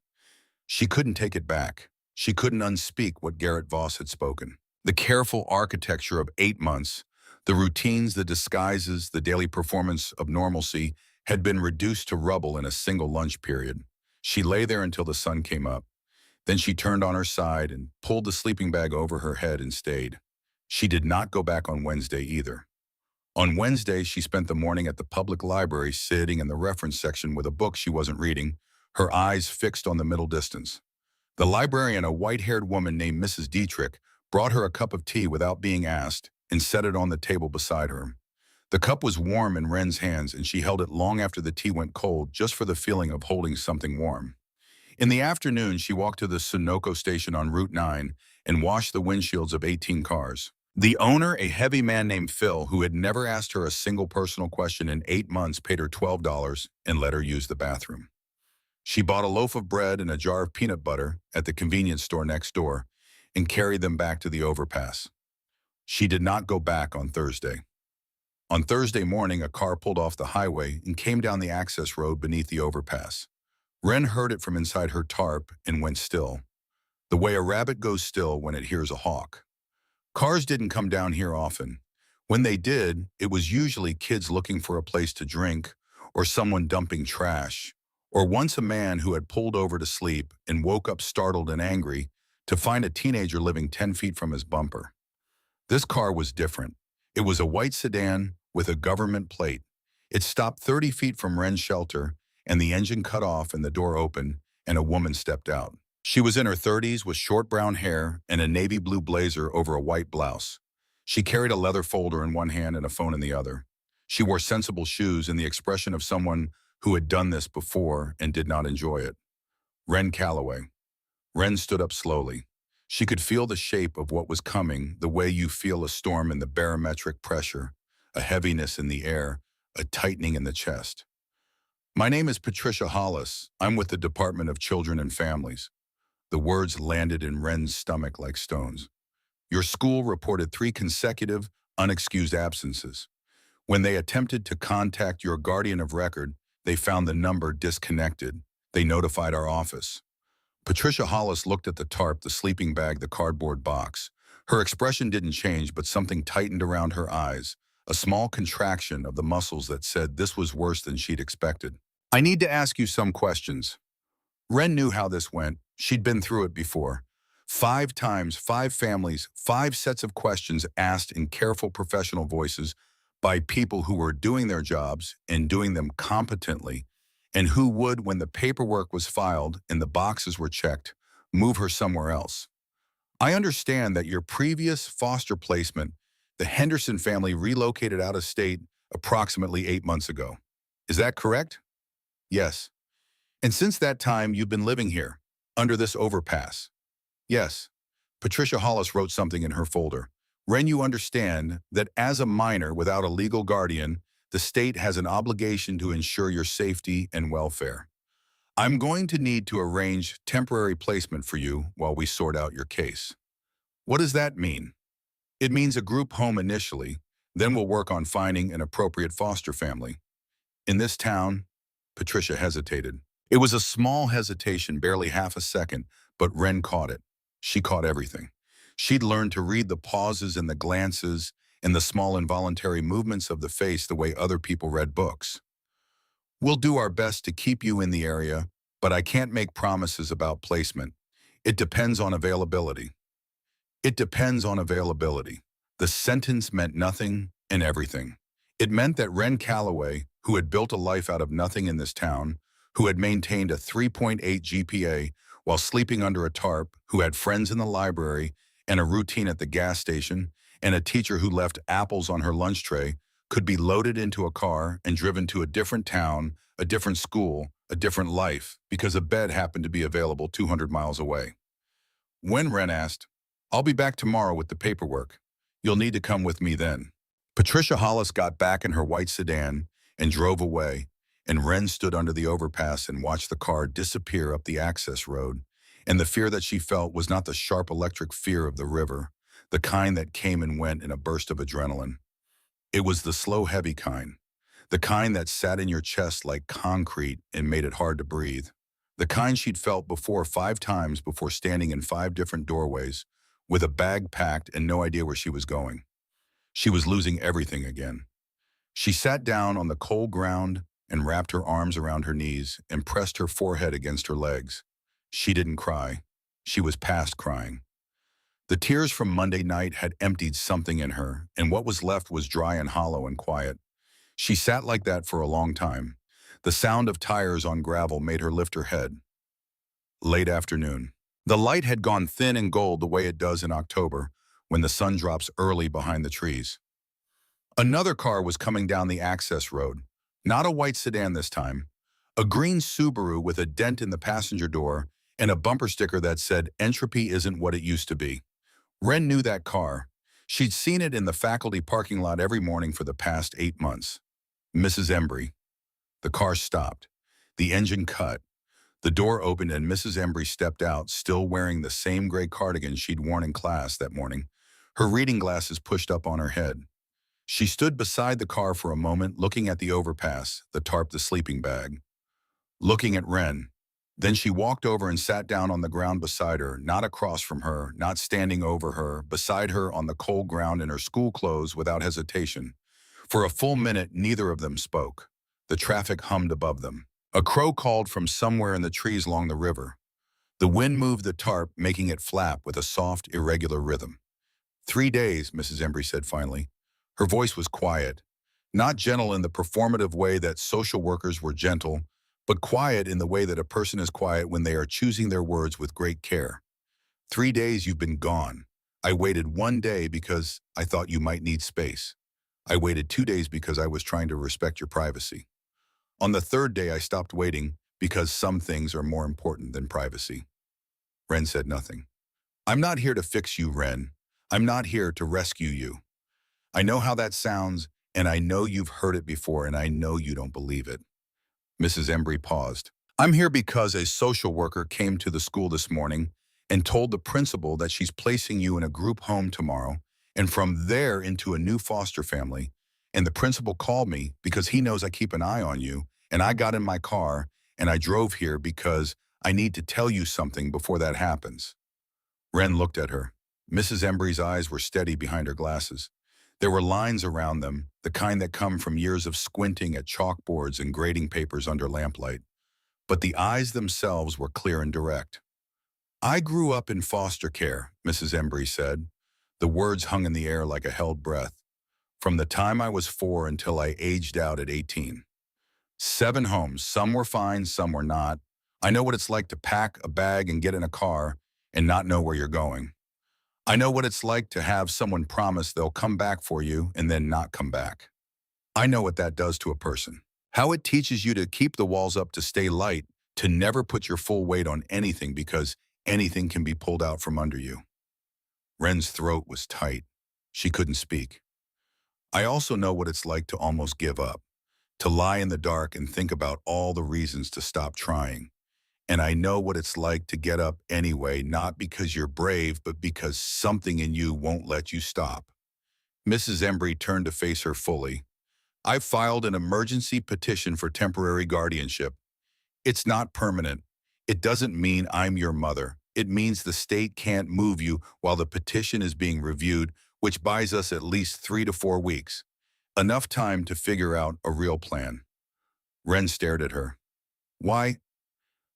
She couldn't take it back. She couldn't unspeak what Garrett Voss had spoken. The careful architecture of 8 months, the routines, the disguises, the daily performance of normalcy had been reduced to rubble in a single lunch period. She lay there until the sun came up. Then she turned on her side and pulled the sleeping bag over her head and stayed. She did not go back on Wednesday either. On Wednesday, she spent the morning at the public library sitting in the reference section with a book she wasn't reading, her eyes fixed on the middle distance. The librarian, a white-haired woman named Mrs. Dietrich, brought her a cup of tea without being asked and set it on the table beside her. The cup was warm in Wren's hands, and she held it long after the tea went cold, just for the feeling of holding something warm. In the afternoon, she walked to the Sunoco station on Route 9 and washed the windshields of 18 cars. The owner, a heavy man named Phil, who had never asked her a single personal question in 8 months, paid her $12 and let her use the bathroom. She bought a loaf of bread and a jar of peanut butter at the convenience store next door and carried them back to the overpass. She did not go back on Thursday. On Thursday morning, a car pulled off the highway and came down the access road beneath the overpass. Wren heard it from inside her tarp and went still, the way a rabbit goes still when it hears a hawk. Cars didn't come down here often. When they did, it was usually kids looking for a place to drink, or someone dumping trash, or once a man who had pulled over to sleep and woke up startled and angry to find a teenager living 10 feet from his bumper. This car was different. It was a white sedan with a government plate. It stopped 30 feet from Wren's shelter, and the engine cut off and the door opened, and a woman stepped out. She was in her 30s with short brown hair and a navy blue blazer over a white blouse. She carried a leather folder in one hand and a phone in the other. She wore sensible shoes and the expression of someone who had done this before and did not enjoy it. Wren Calloway. Wren stood up slowly. She could feel the shape of what was coming, the way you feel a storm in the barometric pressure, a heaviness in the air, a tightening in the chest. My name is Patricia Hollis. I'm with the Department of Children and Families. The words landed in Wren's stomach like stones. Your school reported 3 consecutive, unexcused absences. When they attempted to contact your guardian of record, they found the number disconnected. They notified our office. Patricia Hollis looked at the tarp, the sleeping bag, the cardboard box. Her expression didn't change, but something tightened around her eyes, a small contraction of the muscles that said this was worse than she'd expected. I need to ask you some questions. Wren knew how this went. She'd been through it before. 5 times, 5 families, 5 sets of questions asked in careful professional voices by people who were doing their jobs and doing them competently, and who would, when the paperwork was filed and the boxes were checked, move her somewhere else. I understand that your previous foster placement, the Henderson family, relocated out of state approximately 8 months ago. Is that correct? Yes. And since that time, you've been living here, under this overpass? Yes. Patricia Hollis wrote something in her folder. Wren, you understand that as a minor without a legal guardian, the state has an obligation to ensure your safety and welfare. I'm going to need to arrange temporary placement for you while we sort out your case. What does that mean? It means a group home initially, then we'll work on finding an appropriate foster family. In this town, Patricia hesitated. It was a small hesitation, barely half a second, but Wren caught it. She caught everything. She'd learned to read the pauses and the glances and the small involuntary movements of the face the way other people read books. We'll do our best to keep you in the area, but I can't make promises about placement. It depends on availability. It depends on availability. The sentence meant nothing and everything. It meant that Wren Calloway, who had built a life out of nothing in this town, who had maintained a 3.8 GPA while sleeping under a tarp, who had friends in the library and a routine at the gas station, and a teacher who left apples on her lunch tray, could be loaded into a car and driven to a different town, a different school, a different life, because a bed happened to be available 200 miles away. When Wren asked, I'll be back tomorrow with the paperwork. You'll need to come with me then. Patricia Hollis got back in her white sedan and drove away, and Wren stood under the overpass and watched the car disappear up the access road, and the fear that she felt was not the sharp electric fear of the river, the kind that came and went in a burst of adrenaline. It was the slow, heavy kind, the kind that sat in your chest like concrete and made it hard to breathe, the kind she'd felt before 5 times before standing in 5 different doorways, with a bag packed and no idea where she was going. She was losing everything again. She sat down on the cold ground and wrapped her arms around her knees and pressed her forehead against her legs. She didn't cry. She was past crying. The tears from Monday night had emptied something in her, and what was left was dry and hollow and quiet. She sat like that for a long time. The sound of tires on gravel made her lift her head. Late afternoon. The light had gone thin and gold the way it does in October when the sun drops early behind the trees. Another car was coming down the access road. Not a white sedan this time. A green Subaru with a dent in the passenger door and a bumper sticker that said, "Entropy isn't what it used to be." Wren knew that car. She'd seen it in the faculty parking lot every morning for the past 8 months. Mrs. Embry. The car stopped. The engine cut. The door opened and Mrs. Embry stepped out, still wearing the same gray cardigan she'd worn in class that morning, her reading glasses pushed up on her head. She stood beside the car for a moment, looking at the overpass, the tarp, the sleeping bag, looking at Wren. Then she walked over and sat down on the ground beside her, not across from her, not standing over her, beside her on the cold ground in her school clothes without hesitation. For a full minute, neither of them spoke. The traffic hummed above them. A crow called from somewhere in the trees along the river. The wind moved the tarp, making it flap with a soft, irregular rhythm. 3 days, Mrs. Embry said finally. Her voice was quiet, not gentle in the performative way that social workers were gentle, but quiet in the way that a person is quiet when they are choosing their words with great care. 3 days you've been gone. I waited 1 day because I thought you might need space. I waited 2 days because I was trying to respect your privacy. On the third day, I stopped waiting because some things are more important than privacy. Wren said nothing. I'm not here to fix you, Wren. I'm not here to rescue you. I know how that sounds, and I know you've heard it before, and I know you don't believe it. Mrs. Embry paused. I'm here because a social worker came to the school this morning and told the principal that she's placing you in a group home tomorrow, and from there into a new foster family. And the principal called me because he knows I keep an eye on you, and I got in my car, and I drove here because I need to tell you something before that happens. Wren looked at her. Mrs. Embry's eyes were steady behind her glasses. There were lines around them, the kind that come from years of squinting at chalkboards and grading papers under lamplight. But the eyes themselves were clear and direct. I grew up in foster care, Mrs. Embry said. The words hung in the air like a held breath. From the time I was 4 until I aged out at 18. 7 homes, some were fine, some were not. I know what it's like to pack a bag and get in a car and not know where you're going. I know what it's like to have someone promise they'll come back for you and then not come back. I know what that does to a person. How it teaches you to keep the walls up, to stay light, to never put your full weight on anything because anything can be pulled out from under you. Wren's throat was tight. She couldn't speak. I also know what it's like to almost give up, to lie in the dark and think about all the reasons to stop trying. And I know what it's like to get up anyway, not because you're brave, but because something in you won't let you stop. Mrs. Embry turned to face her fully. I've filed an emergency petition for temporary guardianship. It's not permanent. It doesn't mean I'm your mother. It means the state can't move you while the petition is being reviewed, which buys us at least 3 to 4 weeks. Enough time to figure out a real plan. Wren stared at her. Why?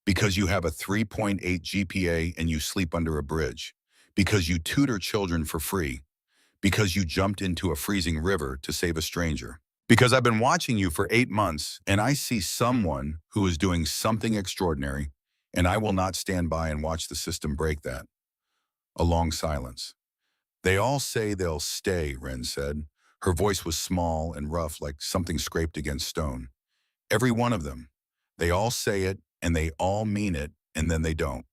Because you have a 3.8 GPA and you sleep under a bridge. Because you tutor children for free. Because you jumped into a freezing river to save a stranger. Because I've been watching you for 8 months and I see someone who is doing something extraordinary, and I will not stand by and watch the system break that. A long silence. They all say they'll stay, Wren said. Her voice was small and rough, like something scraped against stone. Every one of them. They all say it, and they all mean it, and then they don't.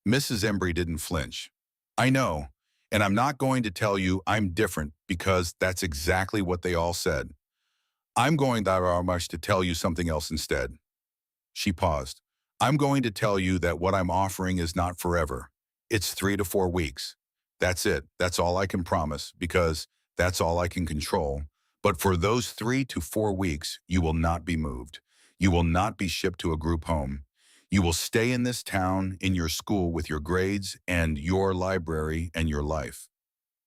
Mrs. Embry didn't flinch. I know, and I'm not going to tell you I'm different because that's exactly what they all said. I'm going to tell you something else instead. She paused. I'm going to tell you that what I'm offering is not forever. It's 3 to 4 weeks. That's it. That's all I can promise because that's all I can control. But for those 3 to 4 weeks, you will not be moved. You will not be shipped to a group home. You will stay in this town, in your school, with your grades and your library and your life.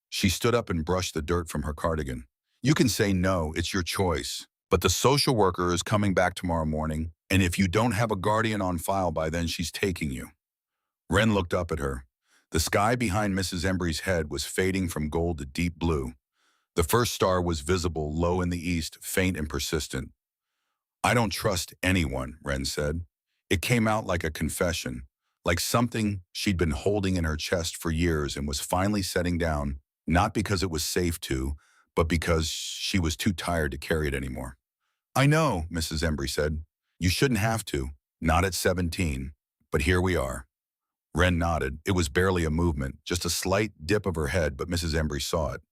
She stood up and brushed the dirt from her cardigan. You can say no, it's your choice. But the social worker is coming back tomorrow morning, and if you don't have a guardian on file by then, she's taking you. Wren looked up at her. The sky behind Mrs. Embry's head was fading from gold to deep blue. The first star was visible low in the east, faint and persistent. I don't trust anyone, Wren said. It came out like a confession, like something she'd been holding in her chest for years and was finally setting down, not because it was safe to, but because she was too tired to carry it anymore. I know, Mrs. Embry said. You shouldn't have to. Not at 17. But here we are. Wren nodded. It was barely a movement, just a slight dip of her head, but Mrs. Embry saw it.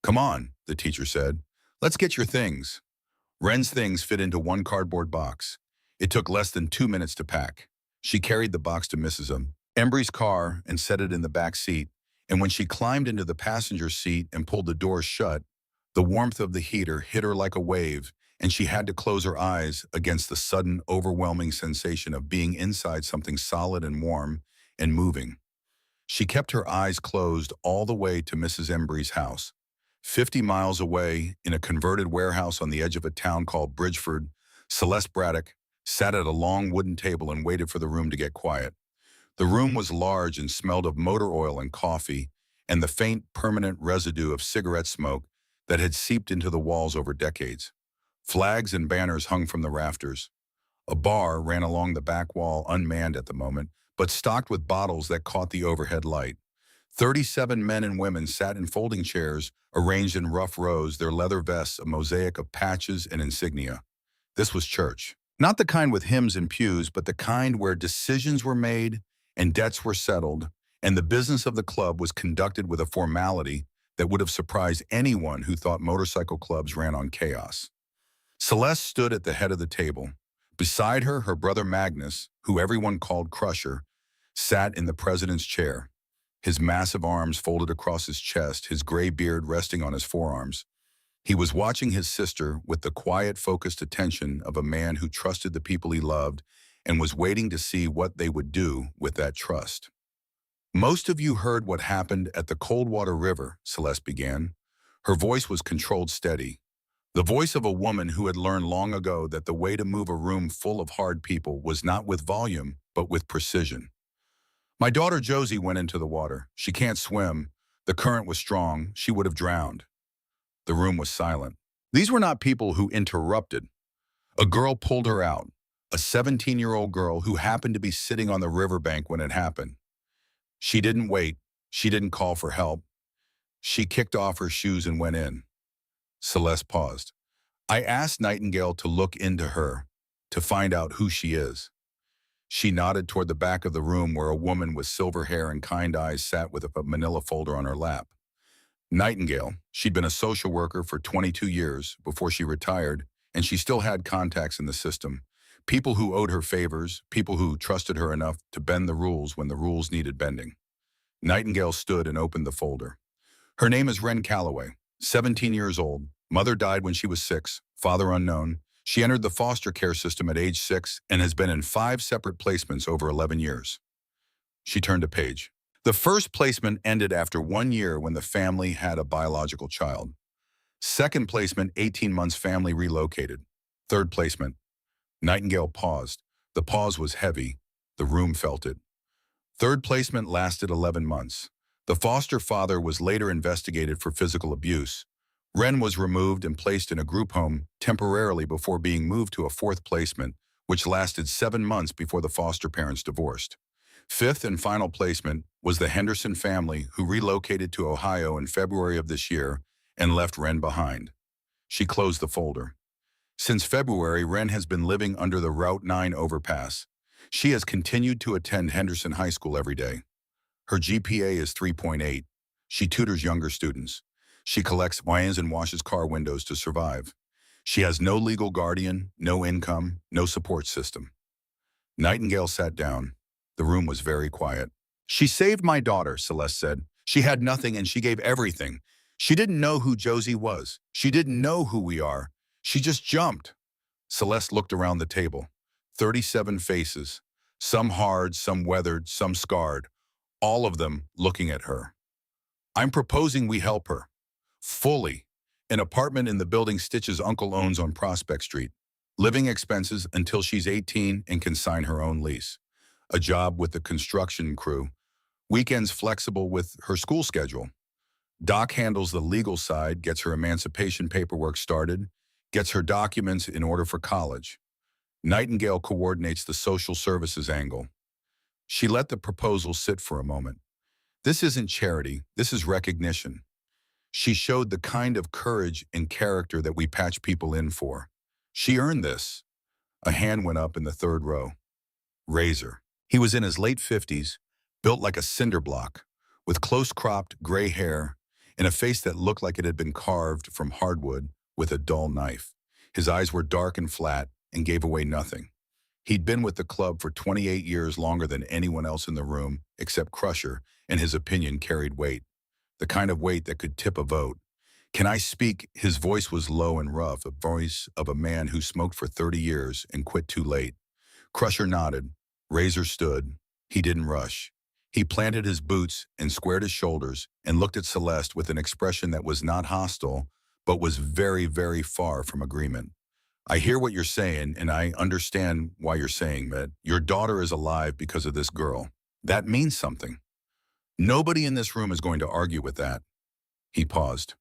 Come on, the teacher said. Let's get your things. Wren's things fit into one cardboard box. It took less than 2 minutes to pack. She carried the box to Mrs. Embry's car and set it in the back seat, and when she climbed into the passenger seat and pulled the door shut, the warmth of the heater hit her like a wave, and she had to close her eyes against the sudden, overwhelming sensation of being inside something solid and warm and moving. She kept her eyes closed all the way to Mrs. Embry's house. 50 miles away, in a converted warehouse on the edge of a town called Bridgeford, Celeste Braddock sat at a long wooden table and waited for the room to get quiet. The room was large and smelled of motor oil and coffee and the faint, permanent residue of cigarette smoke that had seeped into the walls over decades. Flags and banners hung from the rafters. A bar ran along the back wall, unmanned at the moment, but stocked with bottles that caught the overhead light. 37 men and women sat in folding chairs, arranged in rough rows, their leather vests a mosaic of patches and insignia. This was church. Not the kind with hymns and pews, but the kind where decisions were made and debts were settled, and the business of the club was conducted with a formality that would have surprised anyone who thought motorcycle clubs ran on chaos. Celeste stood at the head of the table. Beside her, her brother Magnus, who everyone called Crusher, sat in the president's chair, his massive arms folded across his chest, his gray beard resting on his forearms. He was watching his sister with the quiet, focused attention of a man who trusted the people he loved and was waiting to see what they would do with that trust. Most of you heard what happened at the Coldwater River, Celeste began. Her voice was controlled steady. The voice of a woman who had learned long ago that the way to move a room full of hard people was not with volume, but with precision. My daughter Josie went into the water. She can't swim. The current was strong. She would have drowned. The room was silent. These were not people who interrupted. A girl pulled her out, a 17-year-old girl who happened to be sitting on the riverbank when it happened. She didn't wait. She didn't call for help. She kicked off her shoes and went in. Celeste paused. I asked Nightingale to look into her, to find out who she is. She nodded toward the back of the room where a woman with silver hair and kind eyes sat with a manila folder on her lap. Nightingale, she'd been a social worker for 22 years before she retired, and she still had contacts in the system. People who owed her favors, people who trusted her enough to bend the rules when the rules needed bending. Nightingale stood and opened the folder. Her name is Wren Calloway, 17 years old. Mother died when she was 6, father unknown. She entered the foster care system at age 6 and has been in 5 separate placements over 11 years. She turned a page. The first placement ended after 1 year when the family had a biological child. Second placement, 18 months, family relocated. Third placement. Nightingale paused. The pause was heavy. The room felt it. Third placement lasted 11 months. The foster father was later investigated for physical abuse. Wren was removed and placed in a group home temporarily before being moved to a fourth placement, which lasted 7 months before the foster parents divorced. Fifth and final placement was the Henderson family, who relocated to Ohio in February of this year and left Wren behind. She closed the folder. Since February, Wren has been living under the Route 9 overpass. She has continued to attend Henderson High School every day. Her GPA is 3.8. She tutors younger students. She collects wines and washes car windows to survive. She has no legal guardian, no income, no support system. Nightingale sat down. The room was very quiet. She saved my daughter, Celeste said. She had nothing and she gave everything. She didn't know who Josie was. She didn't know who we are. She just jumped. Celeste looked around the table. 37 faces, some hard, some weathered, some scarred, all of them looking at her. I'm proposing we help her. Fully. An apartment in the building Stitch's uncle owns on Prospect Street. Living expenses until she's 18 and can sign her own lease. A job with the construction crew. Weekends flexible with her school schedule. Doc handles the legal side, gets her emancipation paperwork started, gets her documents in order for college. Nightingale coordinates the social services angle. She let the proposal sit for a moment. This isn't charity, this is recognition. She showed the kind of courage and character that we patch people in for. She earned this. A hand went up in the third row. Razor. He was in his late 50s, built like a cinder block, with close-cropped gray hair and a face that looked like it had been carved from hardwood with a dull knife. His eyes were dark and flat and gave away nothing. He'd been with the club for 28 years, longer than anyone else in the room except Crusher, and his opinion carried weight. The kind of weight that could tip a vote. "Can I speak?" His voice was low and rough, a voice of a man who smoked for 30 years and quit too late. Crusher nodded. Razor stood. He didn't rush. He planted his boots and squared his shoulders and looked at Celeste with an expression that was not hostile, but was very, very far from agreement. "I hear what you're saying, and I understand why you're saying that. Your daughter is alive because of this girl. That means something. Nobody in this room is going to argue with that." He paused.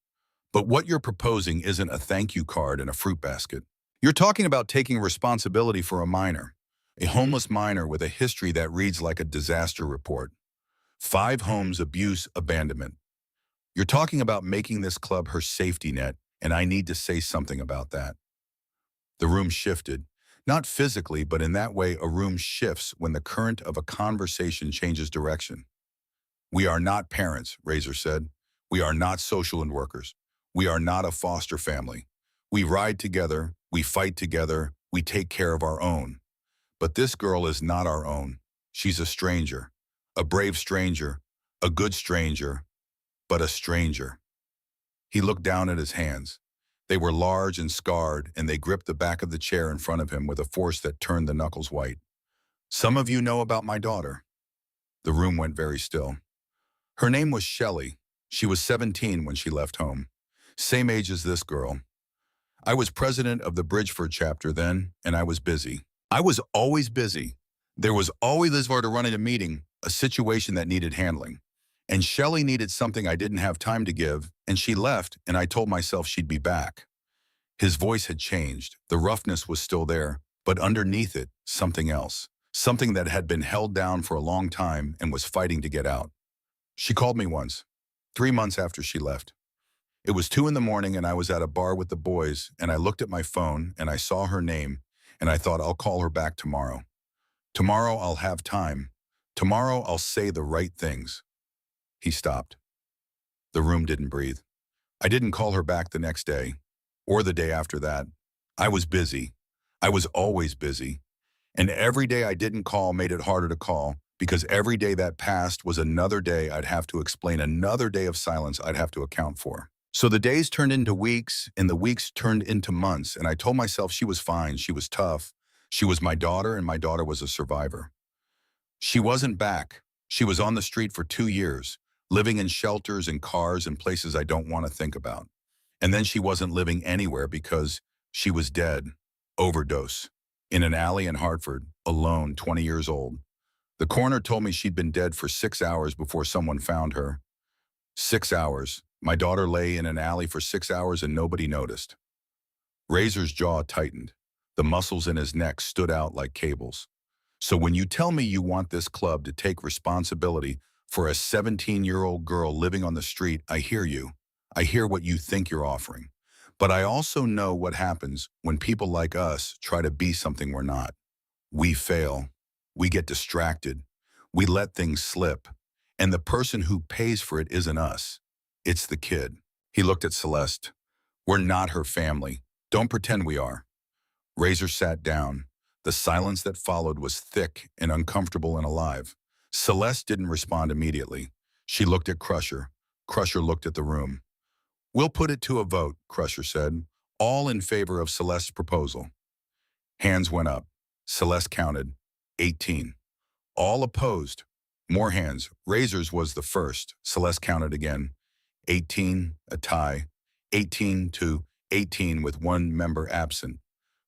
"But what you're proposing isn't a thank you card and a fruit basket. You're talking about taking responsibility for a minor, a homeless minor with a history that reads like a disaster report. 5 homes, abuse, abandonment. You're talking about making this club her safety net, and I need to say something about that." The room shifted. Not physically, but in that way a room shifts when the current of a conversation changes direction. "We are not parents," Razor said. "We are not social workers. We are not a foster family. We ride together, we fight together, we take care of our own. But this girl is not our own. She's a stranger. A brave stranger. A good stranger. But a stranger." He looked down at his hands. They were large and scarred, and they gripped the back of the chair in front of him with a force that turned the knuckles white. "Some of you know about my daughter." The room went very still. "Her name was Shelley. She was 17 when she left home. Same age as this girl. I was president of the Bridgeford chapter then, and I was busy. I was always busy. There was always to run in a meeting, a situation that needed handling. And Shelley needed something I didn't have time to give, and she left, and I told myself she'd be back." His voice had changed. The roughness was still there, but underneath it, something else. Something that had been held down for a long time and was fighting to get out. "She called me once, 3 months after she left. It was 2 in the morning and I was at a bar with the boys, and I looked at my phone and I saw her name, and I thought I'll call her back tomorrow. Tomorrow I'll have time. Tomorrow I'll say the right things." He stopped. The room didn't breathe. I didn't call her back the next day, or the day after that. I was busy. I was always busy. And every day I didn't call made it harder to call, because every day that passed was another day I'd have to explain, another day of silence I'd have to account for. So the days turned into weeks, and the weeks turned into months, and I told myself she was fine, she was tough. She was my daughter, and my daughter was a survivor. She wasn't back. She was on the street for 2 years, living in shelters and cars and places I don't want to think about. And then she wasn't living anywhere because she was dead. Overdose. In an alley in Hartford, alone, 20 years old. The coroner told me she'd been dead for 6 hours before someone found her. 6 hours. My daughter lay in an alley for 6 hours and nobody noticed. Razor's jaw tightened. The muscles in his neck stood out like cables. "So when you tell me you want this club to take responsibility for a 17-year-old girl living on the street, I hear you. I hear what you think you're offering. But I also know what happens when people like us try to be something we're not. We fail. We get distracted. We let things slip. And the person who pays for it isn't us. It's the kid." He looked at Celeste. "We're not her family. Don't pretend we are." Razor sat down. The silence that followed was thick and uncomfortable and alive. Celeste didn't respond immediately. She looked at Crusher. Crusher looked at the room. "We'll put it to a vote," Crusher said. "All in favor of Celeste's proposal." Hands went up. Celeste counted. 18. All opposed. More hands. Razor's was the first. Celeste counted again. 18, a tie. 18 to 18 with one member absent.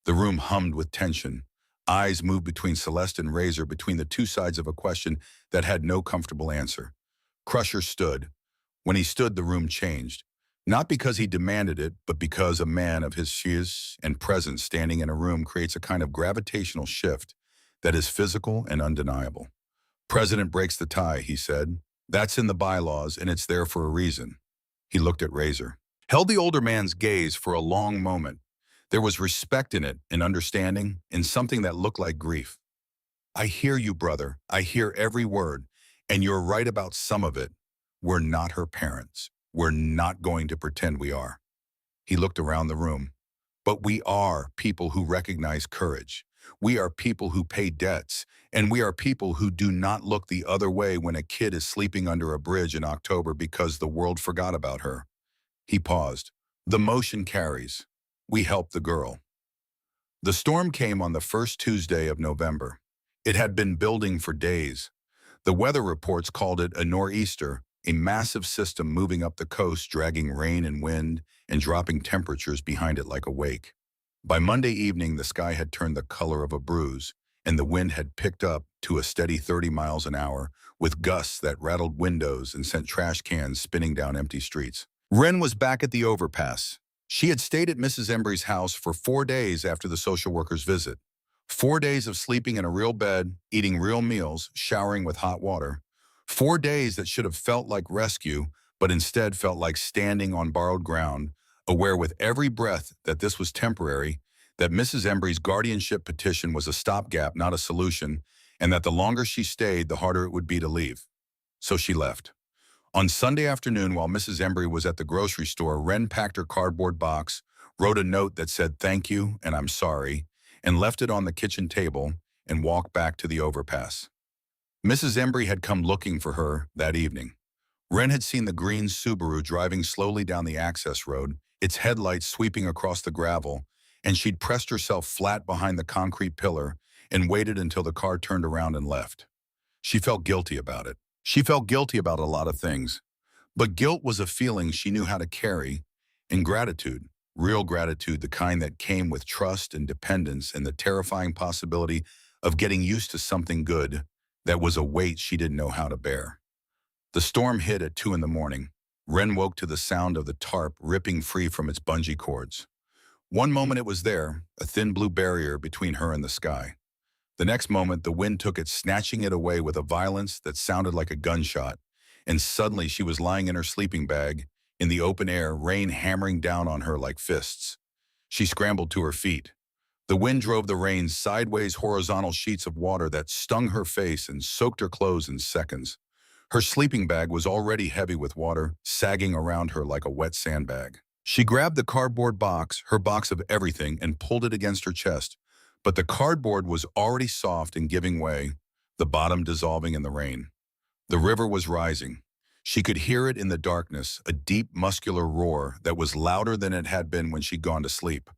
The room hummed with tension. Eyes moved between Celeste and Razor, between the two sides of a question that had no comfortable answer. Crusher stood. When he stood, the room changed. Not because he demanded it, but because a man of his shears and presence standing in a room creates a kind of gravitational shift that is physical and undeniable. "President breaks the tie," he said. "That's in the bylaws, and it's there for a reason." He looked at Razor, held the older man's gaze for a long moment. There was respect in it, and understanding, and something that looked like grief. I hear you, brother. I hear every word, and you're right about some of it. We're not her parents. We're not going to pretend we are. He looked around the room. But we are people who recognize courage. We are people who pay debts, and we are people who do not look the other way when a kid is sleeping under a bridge in October because the world forgot about her. He paused. The motion carries. We help the girl. The storm came on the first Tuesday of November. It had been building for days. The weather reports called it a nor'easter, a massive system moving up the coast, dragging rain and wind and dropping temperatures behind it like a wake. By Monday evening, the sky had turned the color of a bruise, and the wind had picked up to a steady 30 miles an hour, with gusts that rattled windows and sent trash cans spinning down empty streets. Wren was back at the overpass. She had stayed at Mrs. Embry's house for 4 days after the social worker's visit. 4 days of sleeping in a real bed, eating real meals, showering with hot water. 4 days that should have felt like rescue, but instead felt like standing on borrowed ground, aware with every breath that this was temporary, that Mrs. Embry's guardianship petition was a stopgap, not a solution, and that the longer she stayed, the harder it would be to leave. So she left. On Sunday afternoon, while Mrs. Embry was at the grocery store, Wren packed her cardboard box, wrote a note that said thank you and I'm sorry, and left it on the kitchen table and walked back to the overpass. Mrs. Embry had come looking for her that evening. Wren had seen the green Subaru driving slowly down the access road, its headlights sweeping across the gravel, and she'd pressed herself flat behind the concrete pillar and waited until the car turned around and left. She felt guilty about it. She felt guilty about a lot of things, but guilt was a feeling she knew how to carry, and gratitude, real gratitude, the kind that came with trust and dependence and the terrifying possibility of getting used to something good that was a weight she didn't know how to bear. The storm hit at 2 in the morning. Wren woke to the sound of the tarp ripping free from its bungee cords. One moment it was there, a thin blue barrier between her and the sky. The next moment, the wind took it, snatching it away with a violence that sounded like a gunshot, and suddenly she was lying in her sleeping bag, in the open air, rain hammering down on her like fists. She scrambled to her feet. The wind drove the rain sideways, horizontal sheets of water that stung her face and soaked her clothes in seconds. Her sleeping bag was already heavy with water, sagging around her like a wet sandbag. She grabbed the cardboard box, her box of everything, and pulled it against her chest. But the cardboard was already soft and giving way, the bottom dissolving in the rain. The river was rising. She could hear it in the darkness, a deep, muscular roar that was louder than it had been when she'd gone to sleep.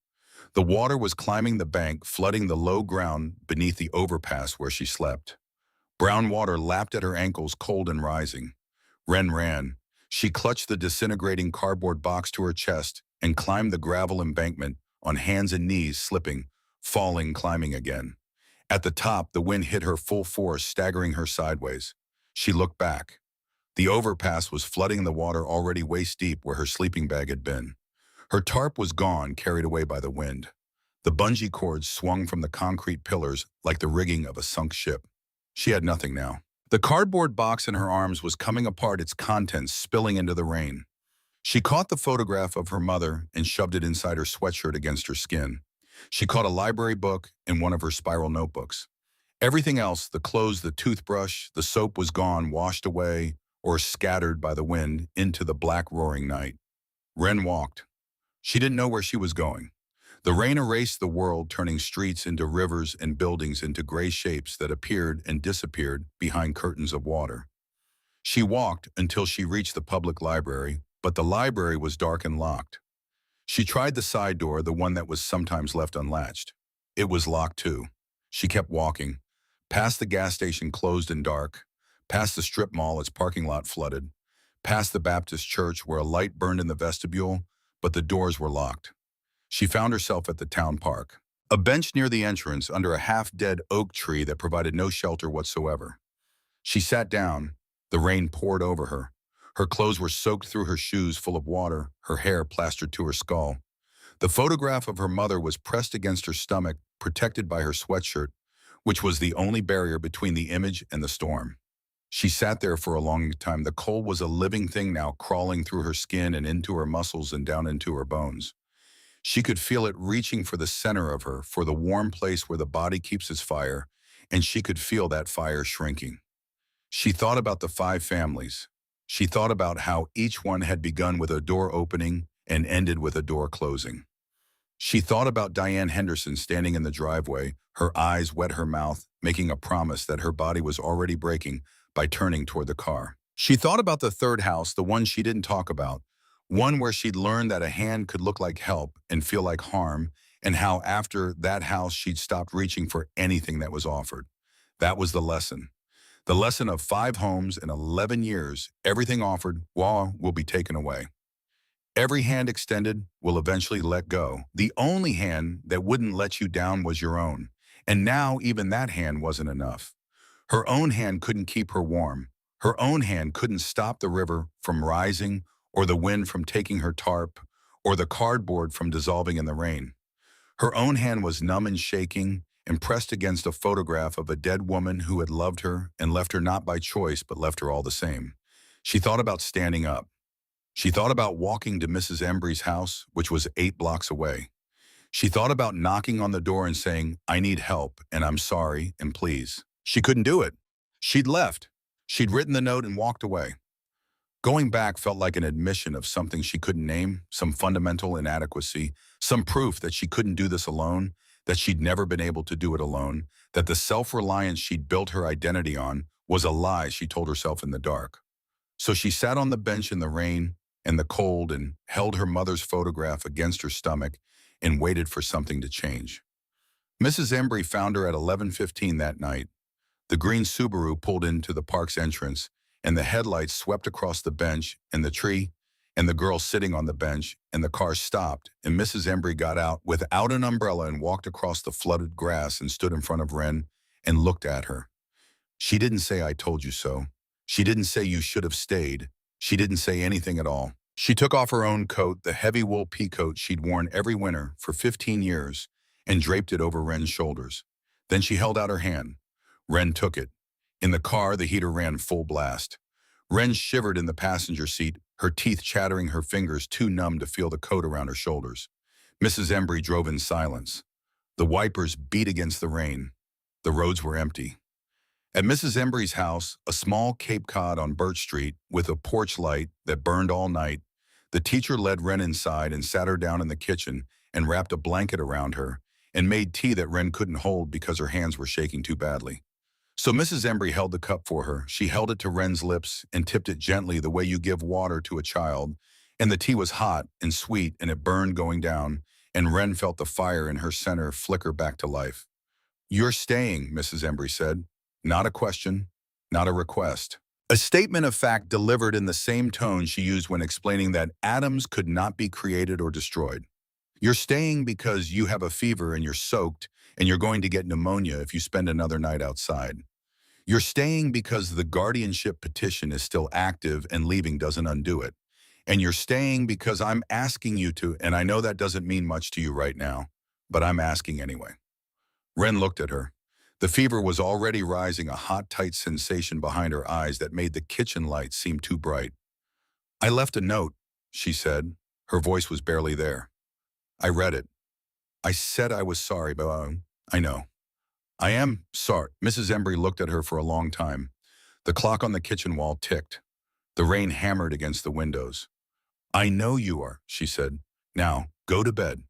The water was climbing the bank, flooding the low ground beneath the overpass where she slept. Brown water lapped at her ankles, cold and rising. Wren ran. She clutched the disintegrating cardboard box to her chest and climbed the gravel embankment on hands and knees, slipping, falling, climbing again. At the top, the wind hit her full force, staggering her sideways. She looked back. The overpass was flooding the water already waist-deep where her sleeping bag had been. Her tarp was gone, carried away by the wind. The bungee cords swung from the concrete pillars like the rigging of a sunk ship. She had nothing now. The cardboard box in her arms was coming apart, its contents spilling into the rain. She caught the photograph of her mother and shoved it inside her sweatshirt against her skin. She caught a library book and one of her spiral notebooks. Everything else, the clothes, the toothbrush, the soap, was gone, washed away, or scattered by the wind into the black roaring night. Wren walked. She didn't know where she was going. The rain erased the world, turning streets into rivers and buildings into gray shapes that appeared and disappeared behind curtains of water. She walked until she reached the public library, but the library was dark and locked. She tried the side door, the one that was sometimes left unlatched. It was locked too. She kept walking, past the gas station closed and dark, past the strip mall, its parking lot flooded, past the Baptist church where a light burned in the vestibule, but the doors were locked. She found herself at the town park, a bench near the entrance under a half-dead oak tree that provided no shelter whatsoever. She sat down. The rain poured over her. Her clothes were soaked through her shoes full of water, her hair plastered to her skull. The photograph of her mother was pressed against her stomach, protected by her sweatshirt, which was the only barrier between the image and the storm. She sat there for a long time. The cold was a living thing now, crawling through her skin and into her muscles and down into her bones. She could feel it reaching for the center of her, for the warm place where the body keeps its fire, and she could feel that fire shrinking. She thought about the 5 families. She thought about how each one had begun with a door opening and ended with a door closing. She thought about Diane Henderson standing in the driveway, her eyes wet her mouth, making a promise that her body was already breaking by turning toward the car. She thought about the third house, the one she didn't talk about, one where she'd learned that a hand could look like help and feel like harm, and how after that house she'd stopped reaching for anything that was offered. That was the lesson. The lesson of 5 homes in 11 years, everything offered, will be taken away. Every hand extended will eventually let go. The only hand that wouldn't let you down was your own. And now even that hand wasn't enough. Her own hand couldn't keep her warm. Her own hand couldn't stop the river from rising, or the wind from taking her tarp, or the cardboard from dissolving in the rain. Her own hand was numb and shaking, and pressed against a photograph of a dead woman who had loved her and left her not by choice but left her all the same. She thought about standing up. She thought about walking to Mrs. Embry's house, which was 8 blocks away. She thought about knocking on the door and saying, "I need help, and I'm sorry, and please." She couldn't do it. She'd left. She'd written the note and walked away. Going back felt like an admission of something she couldn't name, some fundamental inadequacy, some proof that she couldn't do this alone, that she'd never been able to do it alone, that the self-reliance she'd built her identity on was a lie she told herself in the dark. So she sat on the bench in the rain and the cold and held her mother's photograph against her stomach and waited for something to change. Mrs. Embry found her at 11:15 that night. The green Subaru pulled into the park's entrance, and the headlights swept across the bench and the tree and the girl sitting on the bench, and the car stopped, and Mrs. Embry got out without an umbrella and walked across the flooded grass and stood in front of Wren and looked at her. She didn't say, "I told you so." She didn't say, "You should have stayed." She didn't say anything at all. She took off her own coat, the heavy wool peacoat she'd worn every winter for 15 years, and draped it over Wren's shoulders. Then she held out her hand. Wren took it. In the car, the heater ran full blast. Wren shivered in the passenger seat, her teeth chattering, her fingers too numb to feel the coat around her shoulders. Mrs. Embry drove in silence. The wipers beat against the rain. The roads were empty. At Mrs. Embry's house, a small Cape Cod on Birch Street with a porch light that burned all night, the teacher led Wren inside and sat her down in the kitchen and wrapped a blanket around her and made tea that Wren couldn't hold because her hands were shaking too badly. So Mrs. Embry held the cup for her. She held it to Wren's lips and tipped it gently the way you give water to a child. And the tea was hot and sweet, and it burned going down, and Wren felt the fire in her center flicker back to life. "You're staying," Mrs. Embry said. Not a question, not a request. A statement of fact delivered in the same tone she used when explaining that atoms could not be created or destroyed. "You're staying because you have a fever and you're soaked, and you're going to get pneumonia if you spend another night outside. You're staying because the guardianship petition is still active and leaving doesn't undo it. And you're staying because I'm asking you to, and I know that doesn't mean much to you right now, but I'm asking anyway." Wren looked at her. The fever was already rising, a hot, tight sensation behind her eyes that made the kitchen lights seem too bright. "I left a note," she said. Her voice was barely there. "I read it. I said I was sorry, but I know. I am sorry." Mrs. Embry looked at her for a long time. The clock on the kitchen wall ticked. The rain hammered against the windows. "I know you are," she said. "Now, go to bed."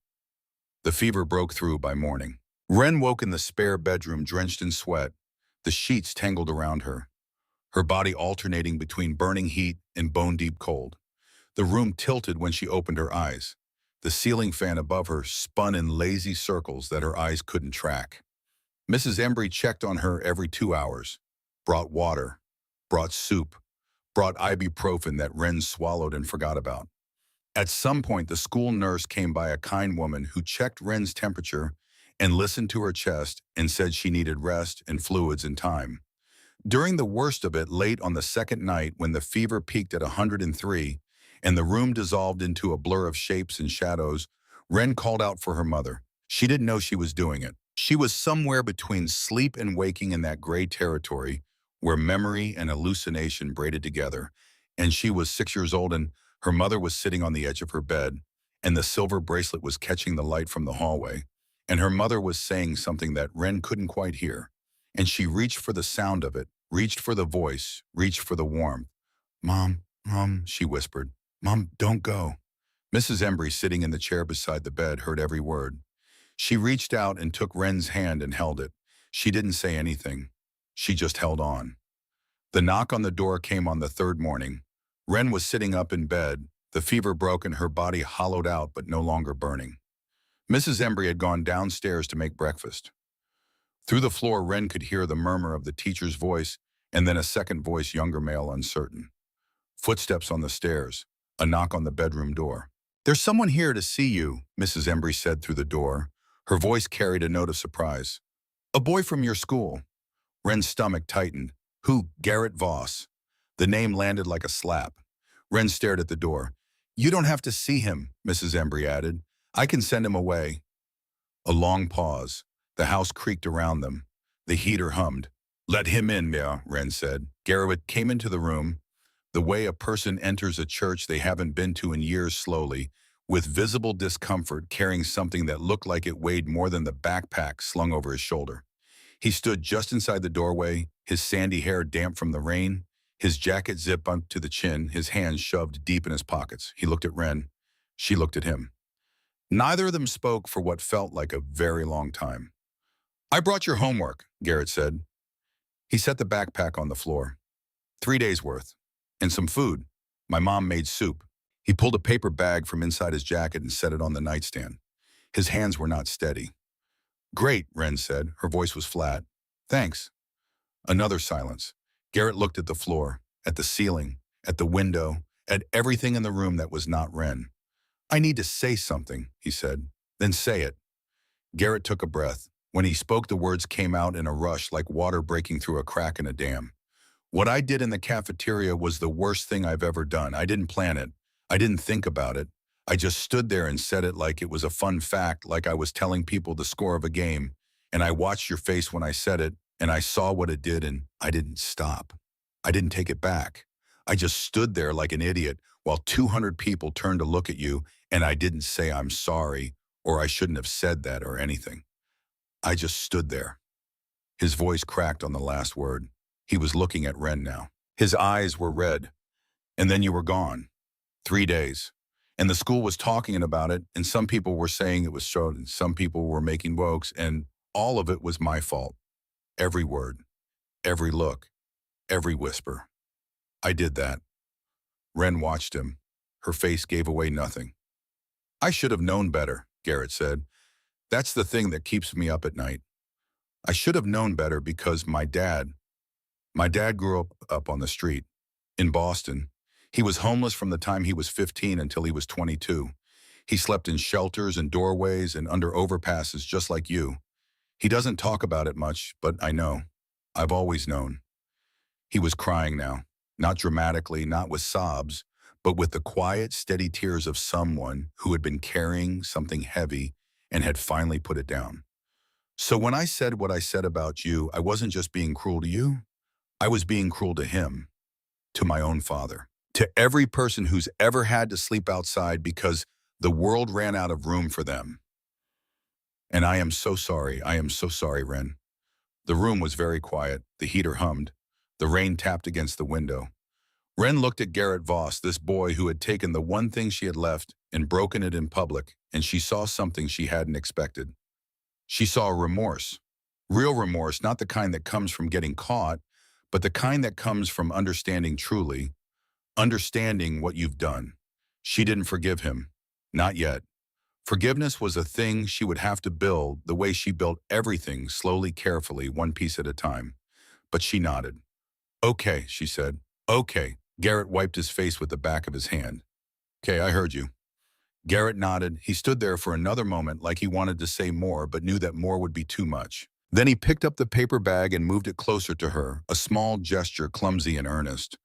The fever broke through by morning. Wren woke in the spare bedroom drenched in sweat, the sheets tangled around her, her body alternating between burning heat and bone-deep cold. The room tilted when she opened her eyes. The ceiling fan above her spun in lazy circles that her eyes couldn't track. Mrs. Embry checked on her every 2 hours, brought water, brought soup, brought ibuprofen that Wren swallowed and forgot about. At some point, the school nurse came by, a kind woman who checked Wren's temperature and listened to her chest and said she needed rest and fluids and time. During the worst of it, late on the second night when the fever peaked at 103 and the room dissolved into a blur of shapes and shadows, Wren called out for her mother. She didn't know she was doing it. She was somewhere between sleep and waking in that gray territory where memory and hallucination braided together, and she was 6 years old and her mother was sitting on the edge of her bed, and the silver bracelet was catching the light from the hallway, and her mother was saying something that Ren couldn't quite hear, and she reached for the sound of it, reached for the voice, reached for the warmth. "Mom, Mom," she whispered. "Mom, don't go." Mrs. Embry, sitting in the chair beside the bed, heard every word. She reached out and took Ren's hand and held it. She didn't say anything. She just held on. The knock on the door came on the third morning. Ren was sitting up in bed, the fever broken, her body hollowed out but no longer burning. Mrs. Embry had gone downstairs to make breakfast. Through the floor, Ren could hear the murmur of the teacher's voice and then a second voice, younger male, uncertain. Footsteps on the stairs, a knock on the bedroom door. "There's someone here to see you," Mrs. Embry said through the door. Her voice carried a note of surprise. "A boy from your school." Ren's stomach tightened. "Who? Garrett Voss." The name landed like a slap. Ren stared at the door. "You don't have to see him," Mrs. Embry added. "I can send him away." A long pause. The house creaked around them. The heater hummed. "Let him in, yeah," Ren said. Garrett came into the room, the way a person enters a church they haven't been to in years, slowly, with visible discomfort, carrying something that looked like it weighed more than the backpack slung over his shoulder. He stood just inside the doorway, his sandy hair damp from the rain, his jacket zipped up to the chin, his hands shoved deep in his pockets. He looked at Ren. She looked at him. Neither of them spoke for what felt like a very long time. "I brought your homework," Garrett said. He set the backpack on the floor. 3 days worth. And some food. My mom made soup. He pulled a paper bag from inside his jacket and set it on the nightstand. His hands were not steady. "Great," Ren said. Her voice was flat. "Thanks." Another silence. Garrett looked at the floor, at the ceiling, at the window, at everything in the room that was not Ren. "I need to say something," he said. "Then say it." Garrett took a breath. When he spoke, the words came out in a rush like water breaking through a crack in a dam. "What I did in the cafeteria was the worst thing I've ever done. I didn't plan it. I didn't think about it. I just stood there and said it like it was a fun fact, like I was telling people the score of a game. And I watched your face when I said it, and I saw what it did, and I didn't stop. I didn't take it back. I just stood there like an idiot while 200 people turned to look at you, and I didn't say I'm sorry, or I shouldn't have said that or anything. I just stood there." His voice cracked on the last word. He was looking at Ren now. His eyes were red. "And then you were gone. 3 days. And the school was talking about it, and some people were saying it was so, and some people were making jokes, and all of it was my fault. Every word, every look, every whisper. I did that." Ren watched him. Her face gave away nothing. "I should have known better," Garrett said. "That's the thing that keeps me up at night. I should have known better because my dad grew up on the street in Boston. He was homeless from the time he was 15 until he was 22. He slept in shelters and doorways and under overpasses just like you. He doesn't talk about it much, but I know. I've always known." He was crying now, not dramatically, not with sobs, but with the quiet, steady tears of someone who had been carrying something heavy and had finally put it down. "So when I said what I said about you, I wasn't just being cruel to you. I was being cruel to him, to my own father, to every person who's ever had to sleep outside because the world ran out of room for them. And I am so sorry. I am so sorry, Ren." The room was very quiet. The heater hummed. The rain tapped against the window. Ren looked at Garrett Voss, this boy who had taken the one thing she had left and broken it in public, and she saw something she hadn't expected. She saw remorse. Real remorse, not the kind that comes from getting caught, but the kind that comes from understanding truly, understanding what you've done. She didn't forgive him. Not yet. Forgiveness was a thing she would have to build the way she built everything, slowly, carefully, one piece at a time. But she nodded. "Okay," she said. "Okay." Garrett wiped his face with the back of his hand. "Okay, I heard you." Garrett nodded. He stood there for another moment like he wanted to say more but knew that more would be too much. Then he picked up the paper bag and moved it closer to her, a small gesture clumsy and earnest.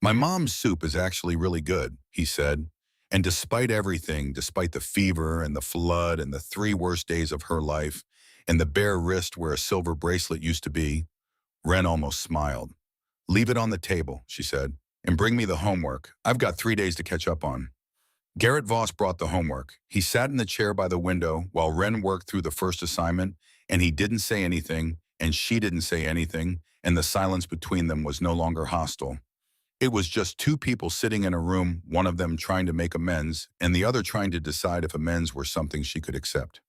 "My mom's soup is actually really good," he said. And despite everything, despite the fever and the flood and the 3 worst days of her life and the bare wrist where a silver bracelet used to be, Ren almost smiled. "Leave it on the table," she said, "and bring me the homework. I've got 3 days to catch up on." Garrett Voss brought the homework. He sat in the chair by the window while Wren worked through the first assignment, and he didn't say anything, and she didn't say anything, and the silence between them was no longer hostile. It was just two people sitting in a room, one of them trying to make amends, and the other trying to decide if amends were something she could accept.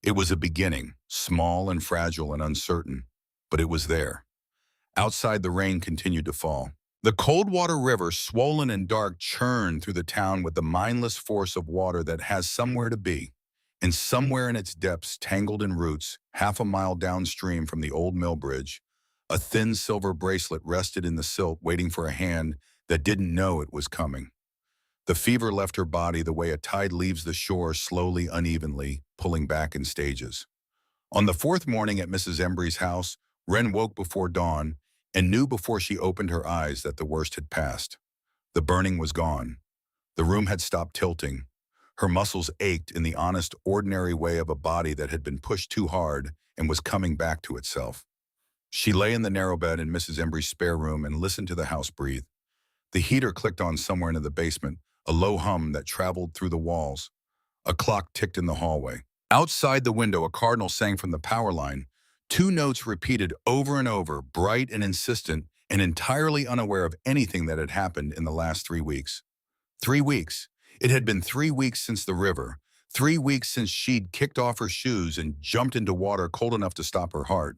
It was a beginning, small and fragile and uncertain, but it was there. Outside, the rain continued to fall. The Coldwater River, swollen and dark, churned through the town with the mindless force of water that has somewhere to be. And somewhere in its depths, tangled in roots, half a mile downstream from the old mill bridge, a thin silver bracelet rested in the silt, waiting for a hand that didn't know it was coming. The fever left her body the way a tide leaves the shore, slowly, unevenly, pulling back in stages. On the fourth morning at Mrs. Embry's house, Wren woke before dawn and knew before she opened her eyes that the worst had passed. The burning was gone. The room had stopped tilting. Her muscles ached in the honest, ordinary way of a body that had been pushed too hard and was coming back to itself. She lay in the narrow bed in Mrs. Embry's spare room and listened to the house breathe. The heater clicked on somewhere in the basement, a low hum that traveled through the walls. A clock ticked in the hallway. Outside the window, a cardinal sang from the power line. Two notes repeated over and over, bright and insistent, and entirely unaware of anything that had happened in the last 3 weeks. 3 weeks. It had been 3 weeks since the river. 3 weeks since she'd kicked off her shoes and jumped into water cold enough to stop her heart.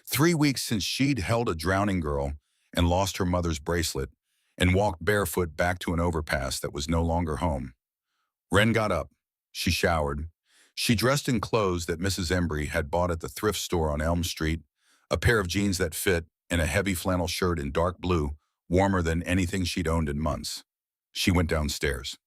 3 weeks since she'd held a drowning girl and lost her mother's bracelet and walked barefoot back to an overpass that was no longer home. Wren got up. She showered. She dressed in clothes that Mrs. Embry had bought at the thrift store on Elm Street, a pair of jeans that fit, and a heavy flannel shirt in dark blue, warmer than anything she'd owned in months. She went downstairs.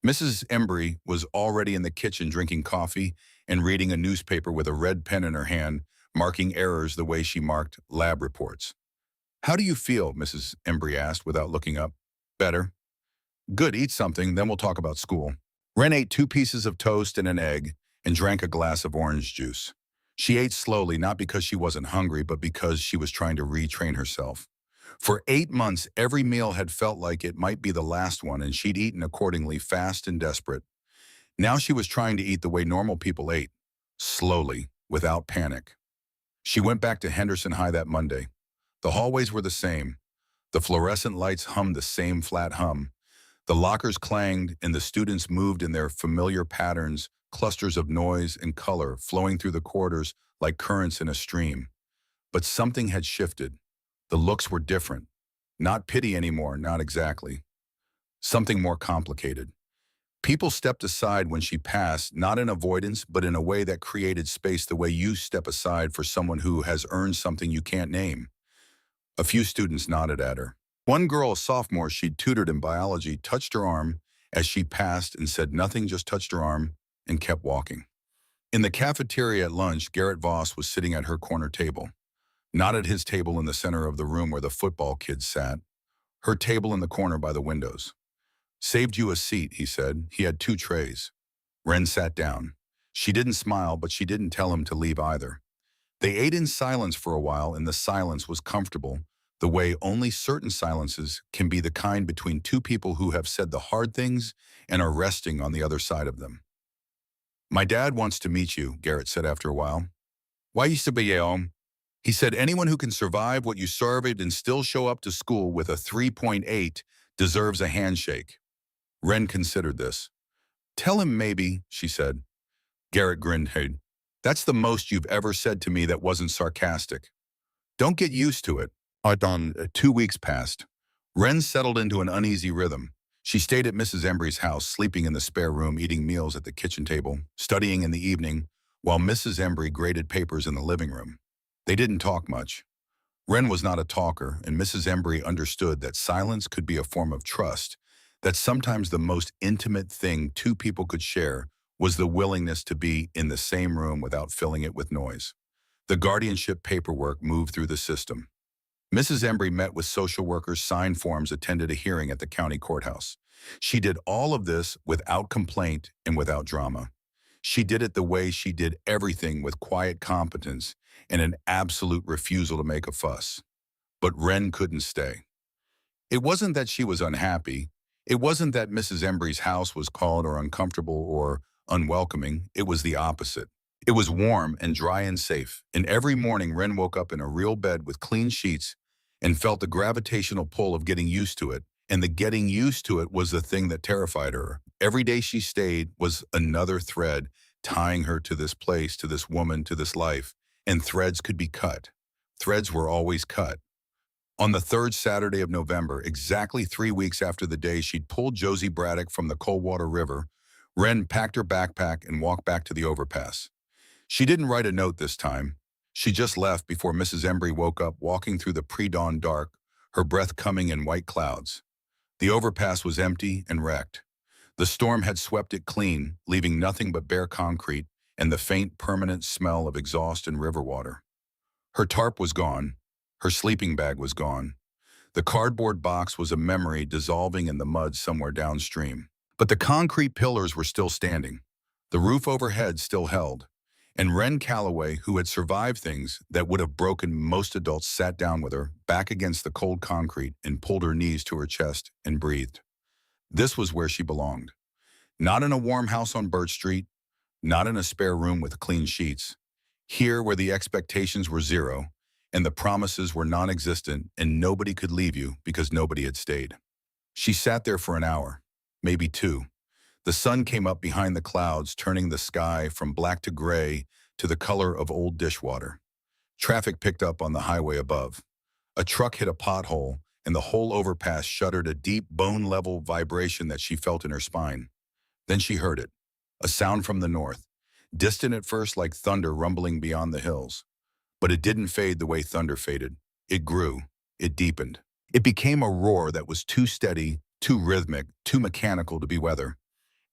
Mrs. Embry was already in the kitchen drinking coffee and reading a newspaper with a red pen in her hand, marking errors the way she marked lab reports. "How do you feel?" Mrs. Embry asked without looking up. "Better." "Good, eat something, then we'll talk about school." Wren ate 2 pieces of toast and an egg and drank a glass of orange juice. She ate slowly, not because she wasn't hungry, but because she was trying to retrain herself. For 8 months, every meal had felt like it might be the last one, and she'd eaten accordingly, fast and desperate. Now she was trying to eat the way normal people ate, slowly, without panic. She went back to Henderson High that Monday. The hallways were the same. The fluorescent lights hummed the same flat hum. The lockers clanged, and the students moved in their familiar patterns, clusters of noise and color flowing through the corridors like currents in a stream. But something had shifted. The looks were different. Not pity anymore, not exactly. Something more complicated. People stepped aside when she passed, not in avoidance, but in a way that created space the way you step aside for someone who has earned something you can't name. A few students nodded at her. One girl, a sophomore she'd tutored in biology, touched her arm as she passed and said nothing, just touched her arm and kept walking. In the cafeteria at lunch, Garrett Voss was sitting at her corner table. Not at his table in the center of the room where the football kids sat. Her table in the corner by the windows. "Saved you a seat," he said. He had 2 trays. Wren sat down. She didn't smile, but she didn't tell him to leave either. They ate in silence for a while, and the silence was comfortable, the way only certain silences can be, the kind between 2 people who have said the hard things and are resting on the other side of them. "My dad wants to meet you," Garrett said after a while. "Why used to be home?" He said, "Anyone who can survive what you surveyed and still show up to school with a 3.8 deserves a handshake." Wren considered this. "Tell him maybe," she said. Garrett grinned. "Hey, that's the most you've ever said to me that wasn't sarcastic." "Don't get used to it." 2 weeks passed. Wren settled into an uneasy rhythm. She stayed at Mrs. Embry's house, sleeping in the spare room, eating meals at the kitchen table, studying in the evening, while Mrs. Embry graded papers in the living room. They didn't talk much. Wren was not a talker, and Mrs. Embry understood that silence could be a form of trust, that sometimes the most intimate thing 2 people could share was the willingness to be in the same room without filling it with noise. The guardianship paperwork moved through the system. Mrs. Embry met with social workers, signed forms, attended a hearing at the county courthouse. She did all of this without complaint and without drama. She did it the way she did everything, with quiet competence and an absolute refusal to make a fuss. But Wren couldn't stay. It wasn't that she was unhappy. It wasn't that Mrs. Embry's house was cold or uncomfortable or unwelcoming. It was the opposite. It was warm and dry and safe, and every morning Wren woke up in a real bed with clean sheets and felt the gravitational pull of getting used to it. And the getting used to it was the thing that terrified her. Every day she stayed was another thread tying her to this place, to this woman, to this life. And threads could be cut. Threads were always cut. On the third Saturday of November, exactly 3 weeks after the day she'd pulled Josie Braddock from the Coldwater River, Wren packed her backpack and walked back to the overpass. She didn't write a note this time. She just left before Mrs. Embry woke up, walking through the pre-dawn dark, her breath coming in white clouds. The overpass was empty and wrecked. The storm had swept it clean, leaving nothing but bare concrete and the faint, permanent smell of exhaust and river water. Her tarp was gone. Her sleeping bag was gone. The cardboard box was a memory dissolving in the mud somewhere downstream. But the concrete pillars were still standing. The roof overhead still held. And Wren Calloway, who had survived things that would have broken most adults, sat down with her, back against the cold concrete, and pulled her knees to her chest and breathed. This was where she belonged. Not in a warm house on Birch Street, not in a spare room with clean sheets. Here, where the expectations were zero, and the promises were non-existent, and nobody could leave you because nobody had stayed. She sat there for an hour, maybe two. The sun came up behind the clouds, turning the sky from black to gray to the color of old dishwater. Traffic picked up on the highway above. A truck hit a pothole, and the whole overpass shuddered, a deep, bone-level vibration that she felt in her spine. Then she heard it, a sound from the north, distant at first like thunder rumbling beyond the hills. But it didn't fade the way thunder faded. It grew. It deepened. It became a roar that was too steady, too rhythmic, too mechanical to be weather.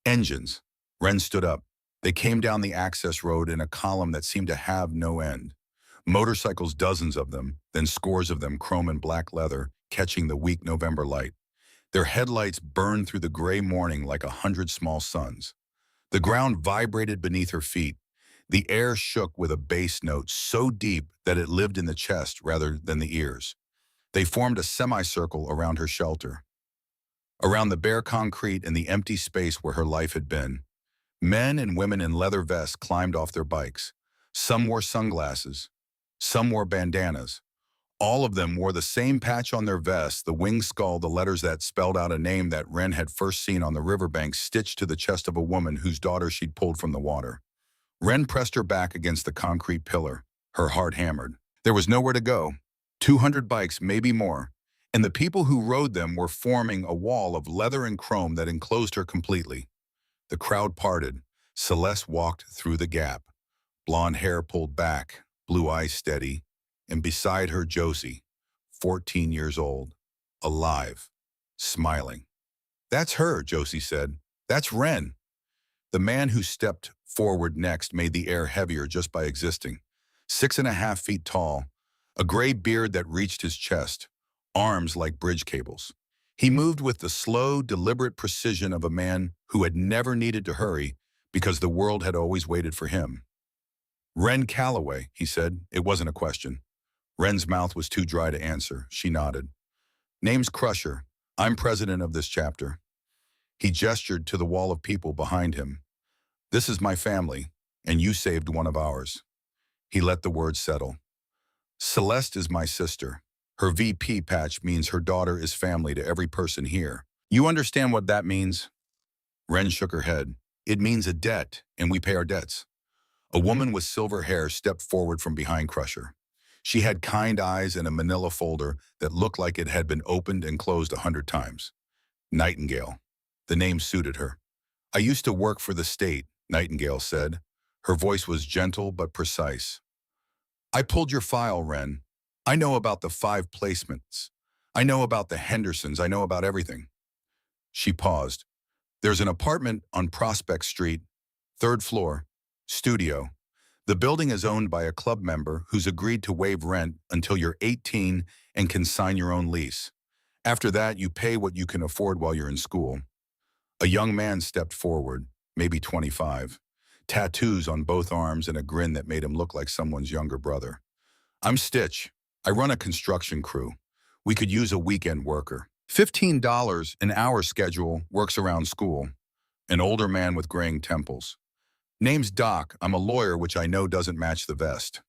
Engines. Wren stood up. They came down the access road in a column that seemed to have no end. Motorcycles, dozens of them, then scores of them, chrome and black leather, catching the weak November light. Their headlights burned through the gray morning like 100 small suns. The ground vibrated beneath her feet. The air shook with a bass note so deep that it lived in the chest rather than the ears. They formed a semicircle around her shelter, around the bare concrete and the empty space where her life had been. Men and women in leather vests climbed off their bikes. Some wore sunglasses. Some wore bandanas. All of them wore the same patch on their vests, the winged skull, the letters that spelled out a name that Wren had first seen on the riverbank, stitched to the chest of a woman whose daughter she'd pulled from the water. Wren pressed her back against the concrete pillar, her heart hammered. There was nowhere to go. 200 bikes, maybe more, and the people who rode them were forming a wall of leather and chrome that enclosed her completely. The crowd parted. Celeste walked through the gap, blonde hair pulled back, blue eyes steady, and beside her Josie, 14 years old, alive, smiling. "That's her," Josie said. "That's Wren." The man who stepped forward next made the air heavier just by existing. 6.5 feet tall, a gray beard that reached his chest, arms like bridge cables. He moved with the slow, deliberate precision of a man who had never needed to hurry because the world had always waited for him. "Wren Calloway," he said. It wasn't a question. Wren's mouth was too dry to answer. She nodded. "Name's Crusher. I'm president of this chapter." He gestured to the wall of people behind him. "This is my family, and you saved one of ours." He let the words settle. "Celeste is my sister. Her VP patch means her daughter is family to every person here. You understand what that means?" Wren shook her head. "It means a debt, and we pay our debts." A woman with silver hair stepped forward from behind Crusher. She had kind eyes and a manila folder that looked like it had been opened and closed 100 times. Nightingale. The name suited her. "I used to work for the state," Nightingale said. Her voice was gentle but precise. "I pulled your file, Wren. I know about the 5 placements. I know about the Hendersons. I know about everything." She paused. "There's an apartment on Prospect Street, 3rd floor, studio. The building is owned by a club member who's agreed to waive rent until you're 18 and can sign your own lease. After that, you pay what you can afford while you're in school." A young man stepped forward, maybe 25, tattoos on both arms and a grin that made him look like someone's younger brother. "I'm Stitch. I run a construction crew. We could use a weekend worker. $15 an hour schedule works around school. An older man with graying temples. Name's Doc. I'm a lawyer, which I know doesn't match the vest.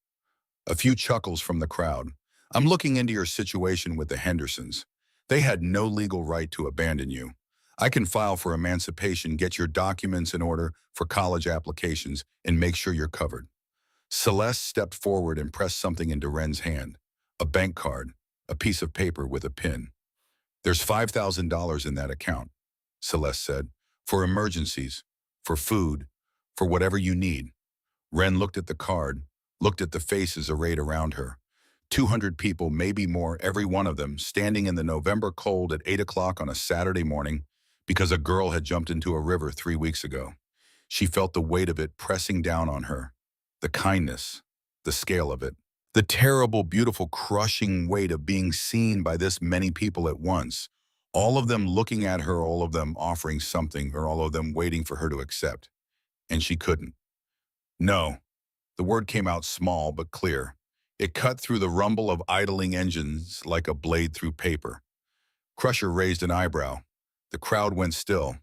A few chuckles from the crowd. I'm looking into your situation with the Hendersons. They had no legal right to abandon you. I can file for emancipation, get your documents in order for college applications, and make sure you're covered. Celeste stepped forward and pressed something into Ren's hand. A bank card, a piece of paper with a pin. There's $5,000 in that account, Celeste said, for emergencies, for food, for whatever you need. Ren looked at the card, looked at the faces arrayed around her. 200 people, maybe more, every one of them, standing in the November cold at 8 o'clock on a Saturday morning because a girl had jumped into a river 3 weeks ago. She felt the weight of it pressing down on her. The kindness, the scale of it. The terrible, beautiful, crushing weight of being seen by this many people at once. All of them looking at her, all of them offering something, or all of them waiting for her to accept. And she couldn't. No. The word came out small but clear. It cut through the rumble of idling engines like a blade through paper. Crusher raised an eyebrow. The crowd went still.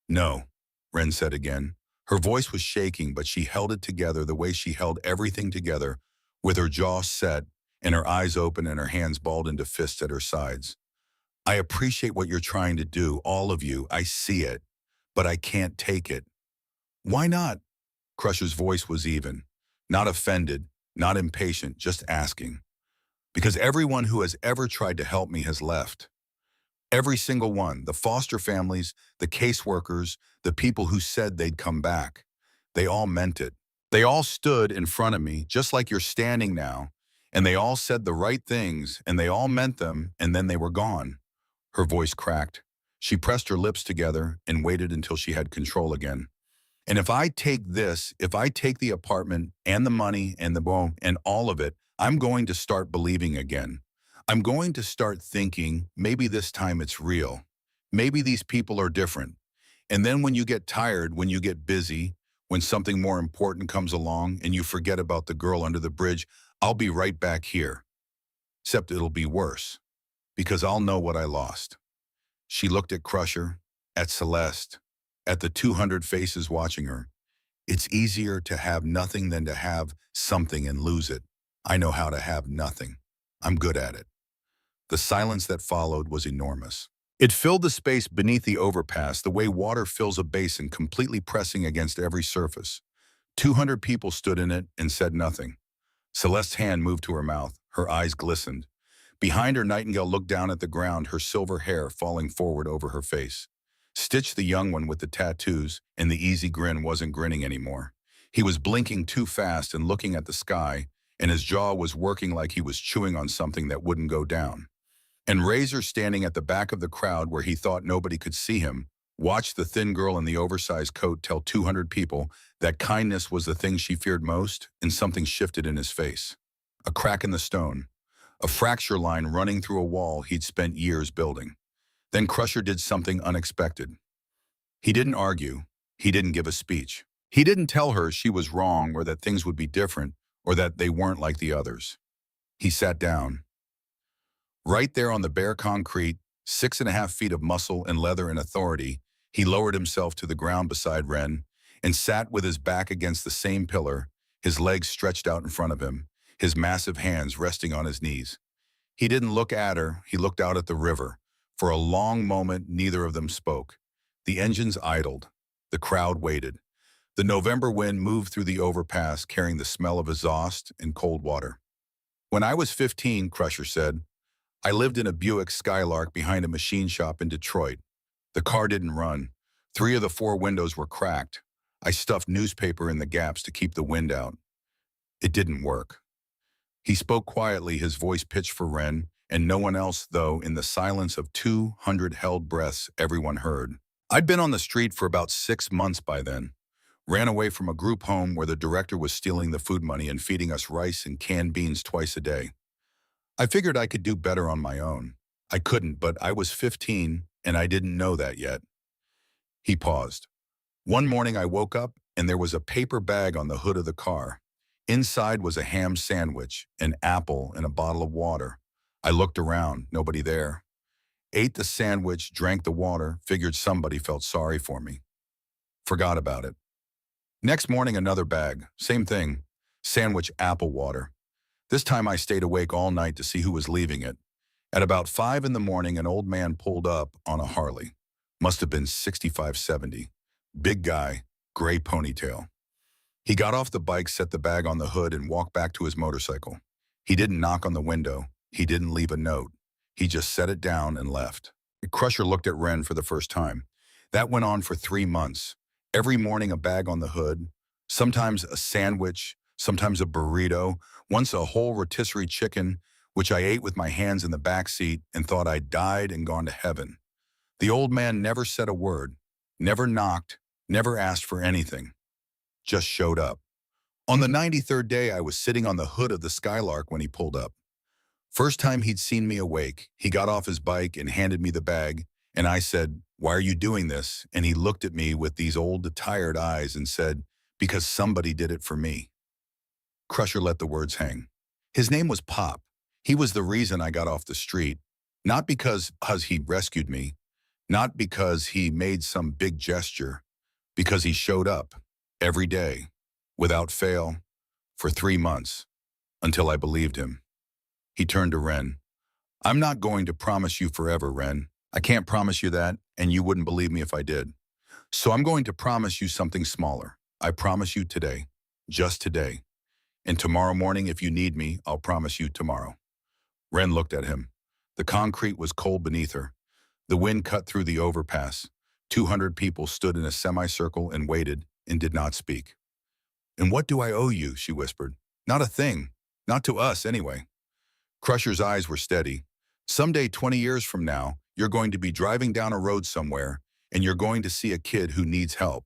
No, Ren said again. Her voice was shaking, but she held it together the way she held everything together, with her jaw set and her eyes open and her hands balled into fists at her sides. I appreciate what you're trying to do, all of you. I see it, but I can't take it. Why not? Crusher's voice was even. Not offended, not impatient, just asking. Because everyone who has ever tried to help me has left. Every single one, the foster families, the caseworkers, the people who said they'd come back. They all meant it. They all stood in front of me, just like you're standing now, and they all said the right things, and they all meant them, and then they were gone. Her voice cracked. She pressed her lips together and waited until she had control again. And if I take this, if I take the apartment and the money and the bone and all of it, I'm going to start believing again. I'm going to start thinking, maybe this time it's real. Maybe these people are different. And then when you get tired, when you get busy, when something more important comes along and you forget about the girl under the bridge, I'll be right back here. Except it'll be worse, because I'll know what I lost. She looked at Crusher, at Celeste, at the 200 faces watching her. It's easier to have nothing than to have something and lose it. I know how to have nothing. I'm good at it. The silence that followed was enormous. It filled the space beneath the overpass the way water fills a basin, completely pressing against every surface. 200 people stood in it and said nothing. Celeste's hand moved to her mouth. Her eyes glistened. Behind her, Nightingale looked down at the ground, her silver hair falling forward over her face. Stitch, the young one with the tattoos and the easy grin, wasn't grinning anymore. He was blinking too fast and looking at the sky, and his jaw was working like he was chewing on something that wouldn't go down. And Razor, standing at the back of the crowd where he thought nobody could see him, watched the thin girl in the oversized coat tell 200 people that kindness was the thing she feared most, and something shifted in his face. A crack in the stone. A fracture line running through a wall he'd spent years building. Then Crusher did something unexpected. He didn't argue. He didn't give a speech. He didn't tell her she was wrong or that things would be different or that they weren't like the others. He sat down. Right there on the bare concrete, 6.5 feet of muscle and leather and authority, he lowered himself to the ground beside Ren and sat with his back against the same pillar, his legs stretched out in front of him, his massive hands resting on his knees. He didn't look at her, he looked out at the river. For a long moment, neither of them spoke. The engines idled. The crowd waited. The November wind moved through the overpass, carrying the smell of exhaust and cold water. When I was 15, Crusher said, I lived in a Buick Skylark behind a machine shop in Detroit. The car didn't run. 3 of the 4 windows were cracked. I stuffed newspaper in the gaps to keep the wind out. It didn't work. He spoke quietly, his voice pitched for Ren, and no one else, though in the silence of 200 held breaths, everyone heard. I'd been on the street for about 6 months by then. Ran away from a group home where the director was stealing the food money and feeding us rice and canned beans twice a day. I figured I could do better on my own. I couldn't, but I was 15, and I didn't know that yet. He paused. One morning I woke up, and there was a paper bag on the hood of the car. Inside was a ham sandwich, an apple, and a bottle of water. I looked around, nobody there. Ate the sandwich, drank the water, figured somebody felt sorry for me. Forgot about it. Next morning, another bag. Same thing. Sandwich, apple water. This time I stayed awake all night to see who was leaving it. At about 5 in the morning, an old man pulled up on a Harley. Must have been 65, 70. Big guy, gray ponytail. He got off the bike, set the bag on the hood, and walked back to his motorcycle. He didn't knock on the window. He didn't leave a note. He just set it down and left. Crusher looked at Ren for the first time. That went on for 3 months. Every morning a bag on the hood, sometimes a sandwich, sometimes a burrito, once a whole rotisserie chicken, which I ate with my hands in the back seat and thought I'd died and gone to heaven. The old man never said a word, never knocked, never asked for anything, just showed up. On the 93rd day, I was sitting on the hood of the Skylark when he pulled up. First time he'd seen me awake, he got off his bike and handed me the bag, and I said, "Why are you doing this?" And he looked at me with these old, tired eyes and said, "Because somebody did it for me." Crusher let the words hang. His name was Pop. He was the reason I got off the street, not because he rescued me, not because he made some big gesture, because he showed up every day, without fail, for 3 months, until I believed him. He turned to Ren. "I'm not going to promise you forever, Ren. I can't promise you that, and you wouldn't believe me if I did. So I'm going to promise you something smaller. I promise you today, just today. And tomorrow morning, if you need me, I'll promise you tomorrow." Ren looked at him. The concrete was cold beneath her. The wind cut through the overpass. 200 people stood in a semicircle and waited and did not speak. "And what do I owe you?" she whispered. "Not a thing. Not to us, anyway." Crusher's eyes were steady. "Someday, 20 years from now, you're going to be driving down a road somewhere, and you're going to see a kid who needs help.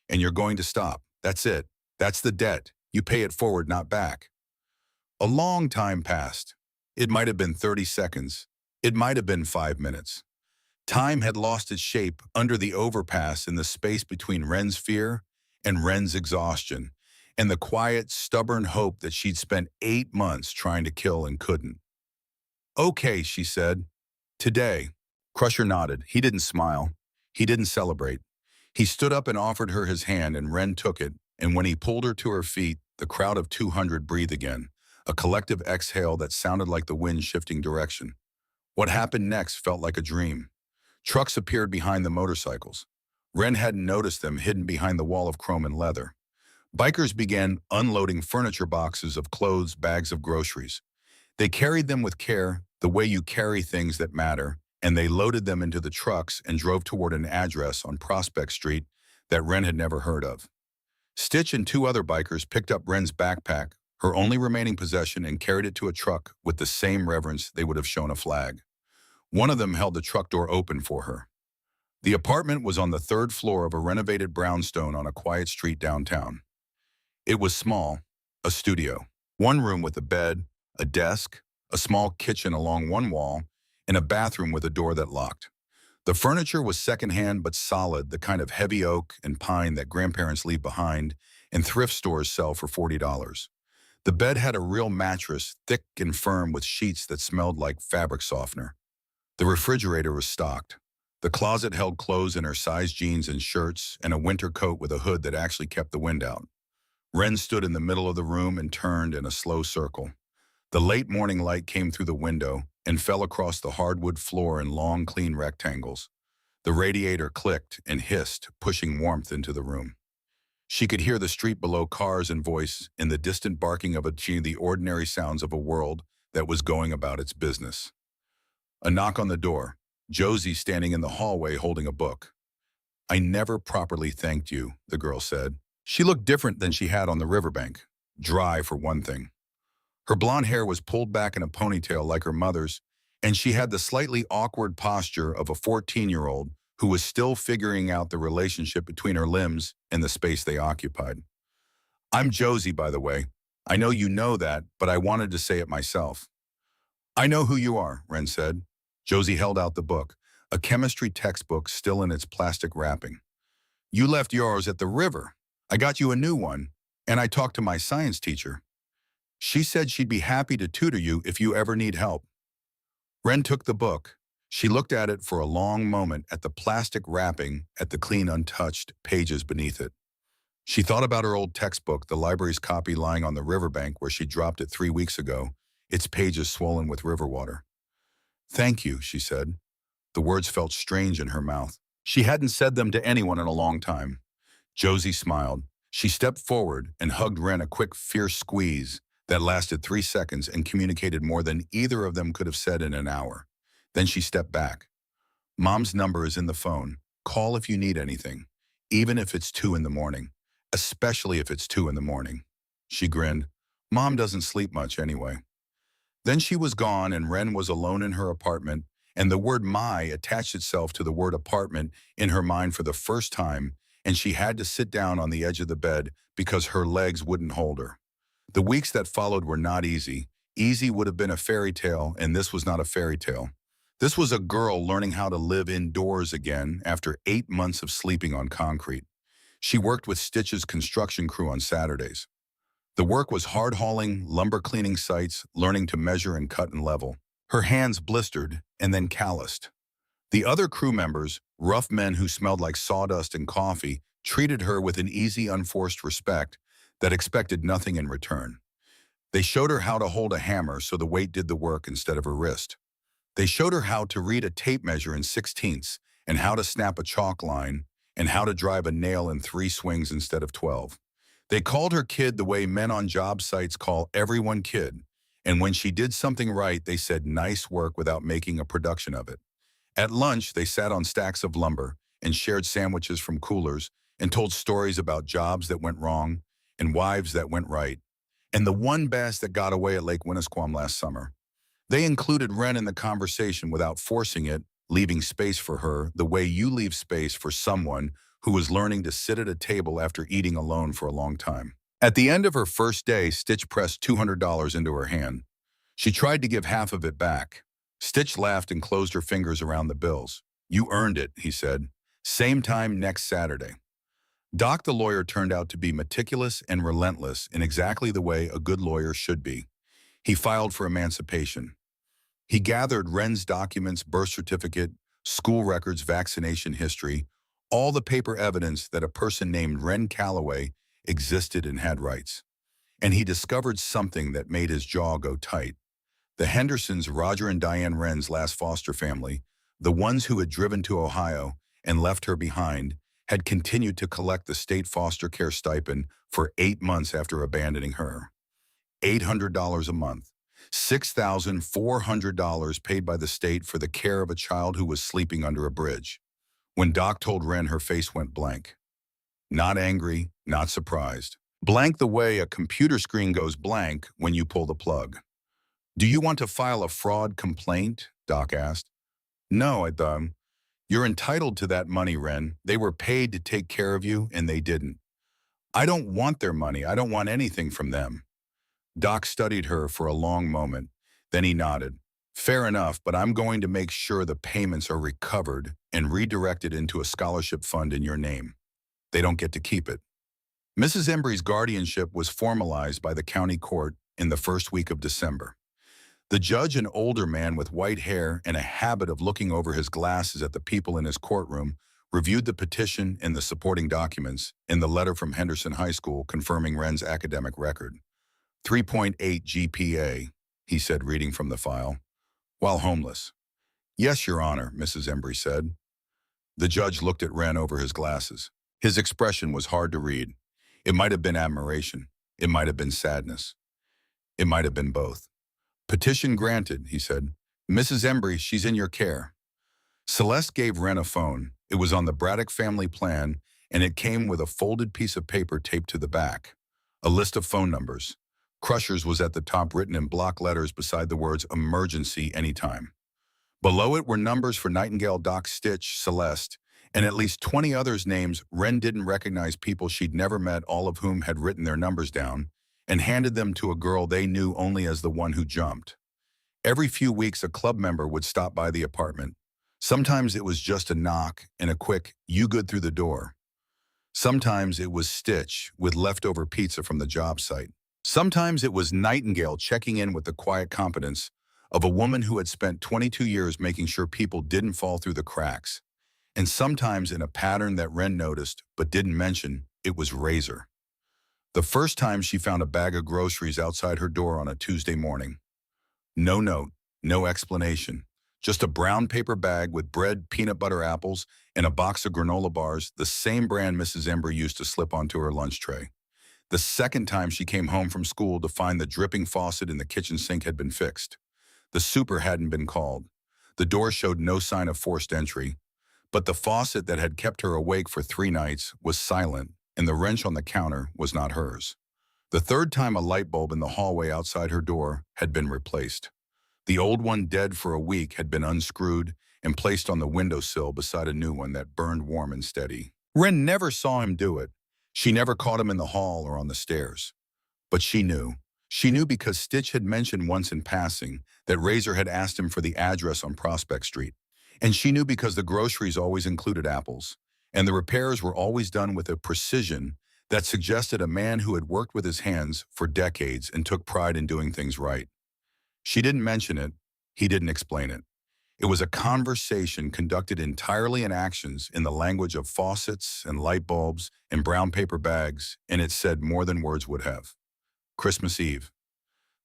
And you're going to stop. That's it. That's the debt. You pay it forward, not back." A long time passed. It might have been 30 seconds. It might have been 5 minutes. Time had lost its shape under the overpass in the space between Ren's fear and Ren's exhaustion, and the quiet, stubborn hope that she'd spent 8 months trying to kill and couldn't. "Okay," she said. "Today." Crusher nodded. He didn't smile. He didn't celebrate. He stood up and offered her his hand, and Ren took it, and when he pulled her to her feet, the crowd of 200 breathed again, a collective exhale that sounded like the wind shifting direction. What happened next felt like a dream. Trucks appeared behind the motorcycles. Ren hadn't noticed them hidden behind the wall of chrome and leather. Bikers began unloading furniture boxes of clothes, bags of groceries. They carried them with care, the way you carry things that matter, and they loaded them into the trucks and drove toward an address on Prospect Street that Ren had never heard of. Stitch and 2 other bikers picked up Ren's backpack, her only remaining possession, and carried it to a truck with the same reverence they would have shown a flag. One of them held the truck door open for her. The apartment was on the 3rd floor of a renovated brownstone on a quiet street downtown. It was small, a studio. One room with a bed, a desk, a small kitchen along one wall, and a bathroom with a door that locked. The furniture was secondhand but solid, the kind of heavy oak and pine that grandparents leave behind and thrift stores sell for $40. The bed had a real mattress, thick and firm with sheets that smelled like fabric softener. The refrigerator was stocked. The closet held clothes in her size jeans and shirts and a winter coat with a hood that actually kept the wind out. Ren stood in the middle of the room and turned in a slow circle. The late morning light came through the window and fell across the hardwood floor in long, clean rectangles. The radiator clicked and hissed, pushing warmth into the room. She could hear the street below cars and voice in the distant barking of the ordinary sounds of a world that was going about its business. A knock on the door. Josie standing in the hallway holding a book. "I never properly thanked you," the girl said. She looked different than she had on the riverbank. Dry, for one thing. Her blonde hair was pulled back in a ponytail like her mother's, and she had the slightly awkward posture of a 14-year-old who was still figuring out the relationship between her limbs and the space they occupied. "I'm Josie, by the way. I know you know that, but I wanted to say it myself." "I know who you are," Ren said. Josie held out the book, a chemistry textbook still in its plastic wrapping. "You left yours at the river. I got you a new one, and I talked to my science teacher. She said she'd be happy to tutor you if you ever need help." Wren took the book. She looked at it for a long moment, at the plastic wrapping, at the clean, untouched pages beneath it. She thought about her old textbook, the library's copy lying on the riverbank where she dropped it 3 weeks ago, its pages swollen with river water. "Thank you," she said. The words felt strange in her mouth. She hadn't said them to anyone in a long time. Josie smiled. She stepped forward and hugged Wren, a quick, fierce squeeze that lasted 3 seconds and communicated more than either of them could have said in an hour. Then she stepped back. "Mom's number is in the phone. Call if you need anything, even if it's 2 in the morning, especially if it's 2 in the morning." She grinned. Mom doesn't sleep much anyway. Then she was gone, and Wren was alone in her apartment, and the word "my" attached itself to the word "apartment" in her mind for the first time, and she had to sit down on the edge of the bed because her legs wouldn't hold her. The weeks that followed were not easy. Easy would have been a fairy tale, and this was not a fairy tale. This was a girl learning how to live indoors again after 8 months of sleeping on concrete. She worked with Stitch's construction crew on Saturdays. The work was hard hauling, lumber cleaning sites, learning to measure and cut and level. Her hands blistered and then calloused. The other crew members, rough men who smelled like sawdust and coffee, treated her with an easy, unforced respect that expected nothing in return. They showed her how to hold a hammer so the weight did the work instead of her wrist. They showed her how to read a tape measure in 16ths and how to snap a chalk line and how to drive a nail in 3 swings instead of 12. They called her kid the way men on job sites call everyone kid, and when she did something right, they said nice work without making a production of it. At lunch, they sat on stacks of lumber and shared sandwiches from coolers and told stories about jobs that went wrong and wives that went right, and the one bass that got away at Lake Winnisquam last summer. They included Wren in the conversation without forcing it, leaving space for her the way you leave space for someone who was learning to sit at a table after eating alone for a long time. At the end of her first day, Stitch pressed $200 into her hand. She tried to give half of it back. Stitch laughed and closed her fingers around the bills. "You earned it," he said. "Same time next Saturday." Doc the lawyer turned out to be meticulous and relentless in exactly the way a good lawyer should be. He filed for emancipation. He gathered Wren's documents, birth certificate, school records, vaccination history, all the paper evidence that a person named Wren Calloway existed and had rights. And he discovered something that made his jaw go tight. The Hendersons, Roger and Diane Wren's last foster family, the ones who had driven to Ohio and left her behind, had continued to collect the state foster care stipend for 8 months after abandoning her. $800 a month. $6,400 paid by the state for the care of a child who was sleeping under a bridge. When Doc told Wren, her face went blank. Not angry, not surprised. Blank the way a computer screen goes blank when you pull the plug. "Do you want to file a fraud complaint?" Doc asked. "No, you're entitled to that money, Wren. They were paid to take care of you, and they didn't." "I don't want their money. I don't want anything from them." Doc studied her for a long moment. Then he nodded. "Fair enough, but I'm going to make sure the payments are recovered and redirected into a scholarship fund in your name. They don't get to keep it." Mrs. Embry's guardianship was formalized by the county court in the first week of December. The judge, an older man with white hair and a habit of looking over his glasses at the people in his courtroom, reviewed the petition and the supporting documents in the letter from Henderson High School confirming Wren's academic record. 3.8 GPA, he said, reading from the file, while homeless. "Yes, Your Honor," Mrs. Embry said. The judge looked at Wren over his glasses. His expression was hard to read. It might have been admiration. It might have been sadness. It might have been both. "Petition granted," he said. "Mrs. Embry, she's in your care." Celeste gave Wren a phone. It was on the Braddock family plan, and it came with a folded piece of paper taped to the back. A list of phone numbers. Crusher's was at the top, written in block letters beside the words "Emergency Anytime." Below it were numbers for Nightingale, Doc, Stitch, Celeste, and at least 20 others' names. Wren didn't recognize people she'd never met, all of whom had written their numbers down and handed them to a girl they knew only as the one who jumped. Every few weeks, a club member would stop by the apartment. Sometimes it was just a knock and a quick, "You good through the door?" Sometimes it was Stitch with leftover pizza from the job site. Sometimes it was Nightingale checking in with the quiet competence of a woman who had spent 22 years making sure people didn't fall through the cracks. And sometimes in a pattern that Wren noticed but didn't mention, it was Razor. The first time she found a bag of groceries outside her door on a Tuesday morning. No note, no explanation. Just a brown paper bag with bread, peanut butter apples, and a box of granola bars, the same brand Mrs. Ember used to slip onto her lunch tray. The second time she came home from school to find the dripping faucet in the kitchen sink had been fixed. The super hadn't been called. The door showed no sign of forced entry. But the faucet that had kept her awake for 3 nights was silent, and the wrench on the counter was not hers. The third time a light bulb in the hallway outside her door had been replaced. The old one, dead for a week, had been unscrewed and placed on the windowsill beside a new one that burned warm and steady. Wren never saw him do it. She never caught him in the hall or on the stairs. But she knew. She knew because Stitch had mentioned once in passing that Razor had asked him for the address on Prospect Street. And she knew because the groceries always included apples, and the repairs were always done with a precision that suggested a man who had worked with his hands for decades and took pride in doing things right. She didn't mention it. He didn't explain it. It was a conversation conducted entirely in actions in the language of faucets and light bulbs and brown paper bags, and it said more than words would have. Christmas Eve.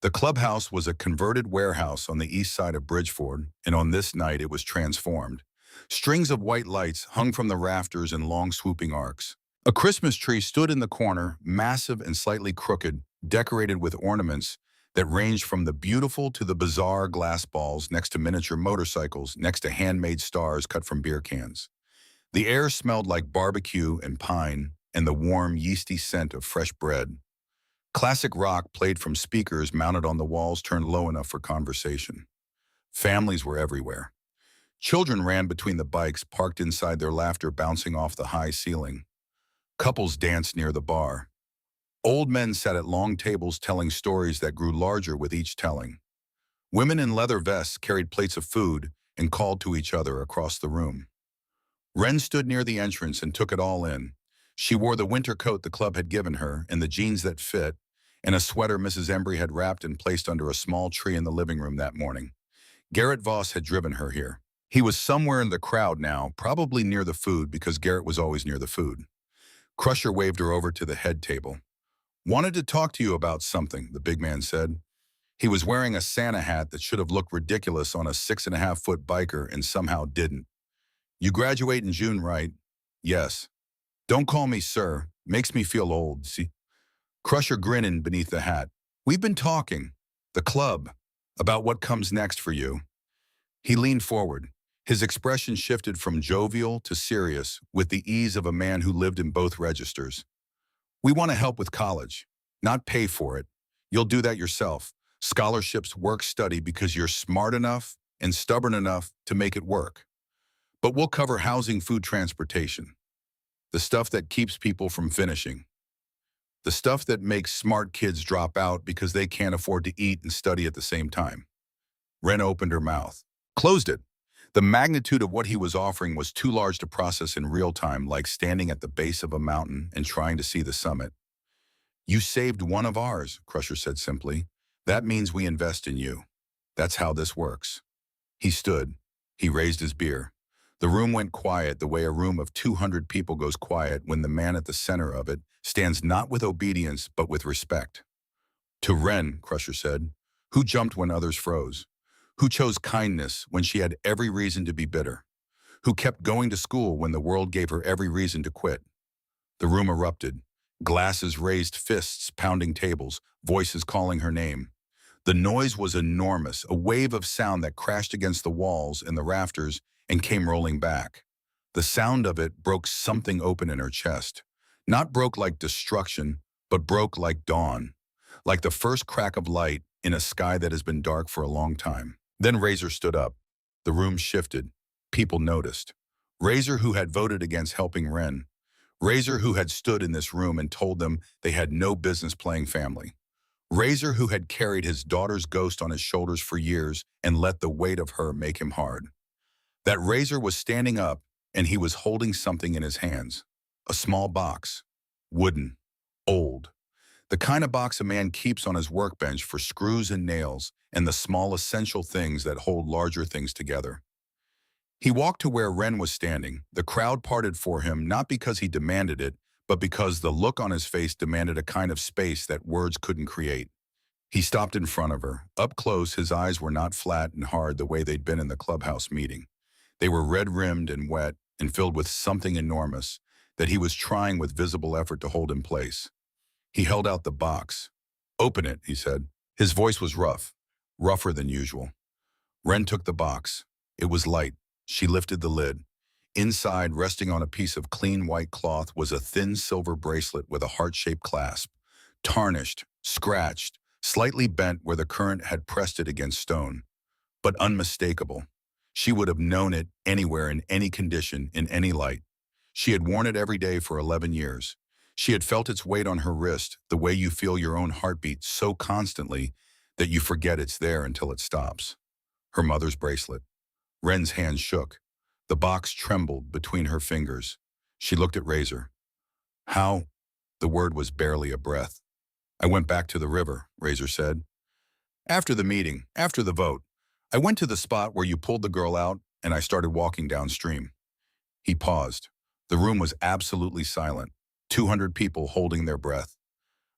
The clubhouse was a converted warehouse on the east side of Bridgeford, and on this night it was transformed. Strings of white lights hung from the rafters in long swooping arcs. A Christmas tree stood in the corner, massive and slightly crooked, decorated with ornaments that ranged from the beautiful to the bizarre glass balls next to miniature motorcycles, next to handmade stars cut from beer cans. The air smelled like barbecue and pine and the warm, yeasty scent of fresh bread. Classic rock played from speakers mounted on the walls turned low enough for conversation. Families were everywhere. Children ran between the bikes parked inside, their laughter bouncing off the high ceiling. Couples danced near the bar. Old men sat at long tables telling stories that grew larger with each telling. Women in leather vests carried plates of food and called to each other across the room. Wren stood near the entrance and took it all in. She wore the winter coat the club had given her and the jeans that fit, and a sweater Mrs. Embry had wrapped and placed under a small tree in the living room that morning. Garrett Voss had driven her here. He was somewhere in the crowd now, probably near the food because Garrett was always near the food. Crusher waved her over to the head table. "Wanted to talk to you about something," the big man said. He was wearing a Santa hat that should have looked ridiculous on a 6.5-foot biker and somehow didn't. "You graduate in June, right?" "Yes." "Don't call me sir. Makes me feel old, see?" Crusher grinning beneath the hat. "We've been talking. The club. About what comes next for you." He leaned forward. His expression shifted from jovial to serious with the ease of a man who lived in both registers. "We want to help with college, not pay for it. You'll do that yourself. Scholarships, work, study because you're smart enough and stubborn enough to make it work. But we'll cover housing, food, transportation. The stuff that keeps people from finishing. The stuff that makes smart kids drop out because they can't afford to eat and study at the same time." Wren opened her mouth, closed it. The magnitude of what he was offering was too large to process in real time, like standing at the base of a mountain and trying to see the summit. "You saved one of ours," Crusher said simply. "That means we invest in you. That's how this works." He stood. He raised his beer. The room went quiet the way a room of 200 people goes quiet when the man at the center of it stands not with obedience but with respect. "To Wren," Crusher said, "who jumped when others froze, who chose kindness when she had every reason to be bitter, who kept going to school when the world gave her every reason to quit." The room erupted. Glasses raised, fists pounding tables, voices calling her name. The noise was enormous, a wave of sound that crashed against the walls and the rafters and came rolling back. The sound of it broke something open in her chest. Not broke like destruction, but broke like dawn, like the first crack of light in a sky that has been dark for a long time. Then Razor stood up. The room shifted. People noticed. Razor, who had voted against helping Wren. Razor, who had stood in this room and told them they had no business playing family. Razor, who had carried his daughter's ghost on his shoulders for years and let the weight of her make him hard. That Razor was standing up, and he was holding something in his hands. A small box. Wooden. Old. The kind of box a man keeps on his workbench for screws and nails and the small essential things that hold larger things together. He walked to where Wren was standing. The crowd parted for him not because he demanded it, but because the look on his face demanded a kind of space that words couldn't create. He stopped in front of her. Up close, his eyes were not flat and hard the way they'd been in the clubhouse meeting. They were red-rimmed and wet and filled with something enormous that he was trying with visible effort to hold in place. He held out the box. "Open it," he said. His voice was rough, rougher than usual. Wren took the box. It was light. She lifted the lid. Inside, resting on a piece of clean white cloth, was a thin silver bracelet with a heart-shaped clasp, tarnished, scratched, slightly bent where the current had pressed it against stone, but unmistakable. She would have known it anywhere in any condition, in any light. She had worn it every day for 11 years. She had felt its weight on her wrist, the way you feel your own heartbeat so constantly that you forget it's there until it stops. Her mother's bracelet. Wren's hand shook. The box trembled between her fingers. She looked at Razor. "How?" The word was barely a breath. "I went back to the river," Razor said. "After the meeting, after the vote, I went to the spot where you pulled the girl out, and I started walking downstream." He paused. The room was absolutely silent. 200 people holding their breath.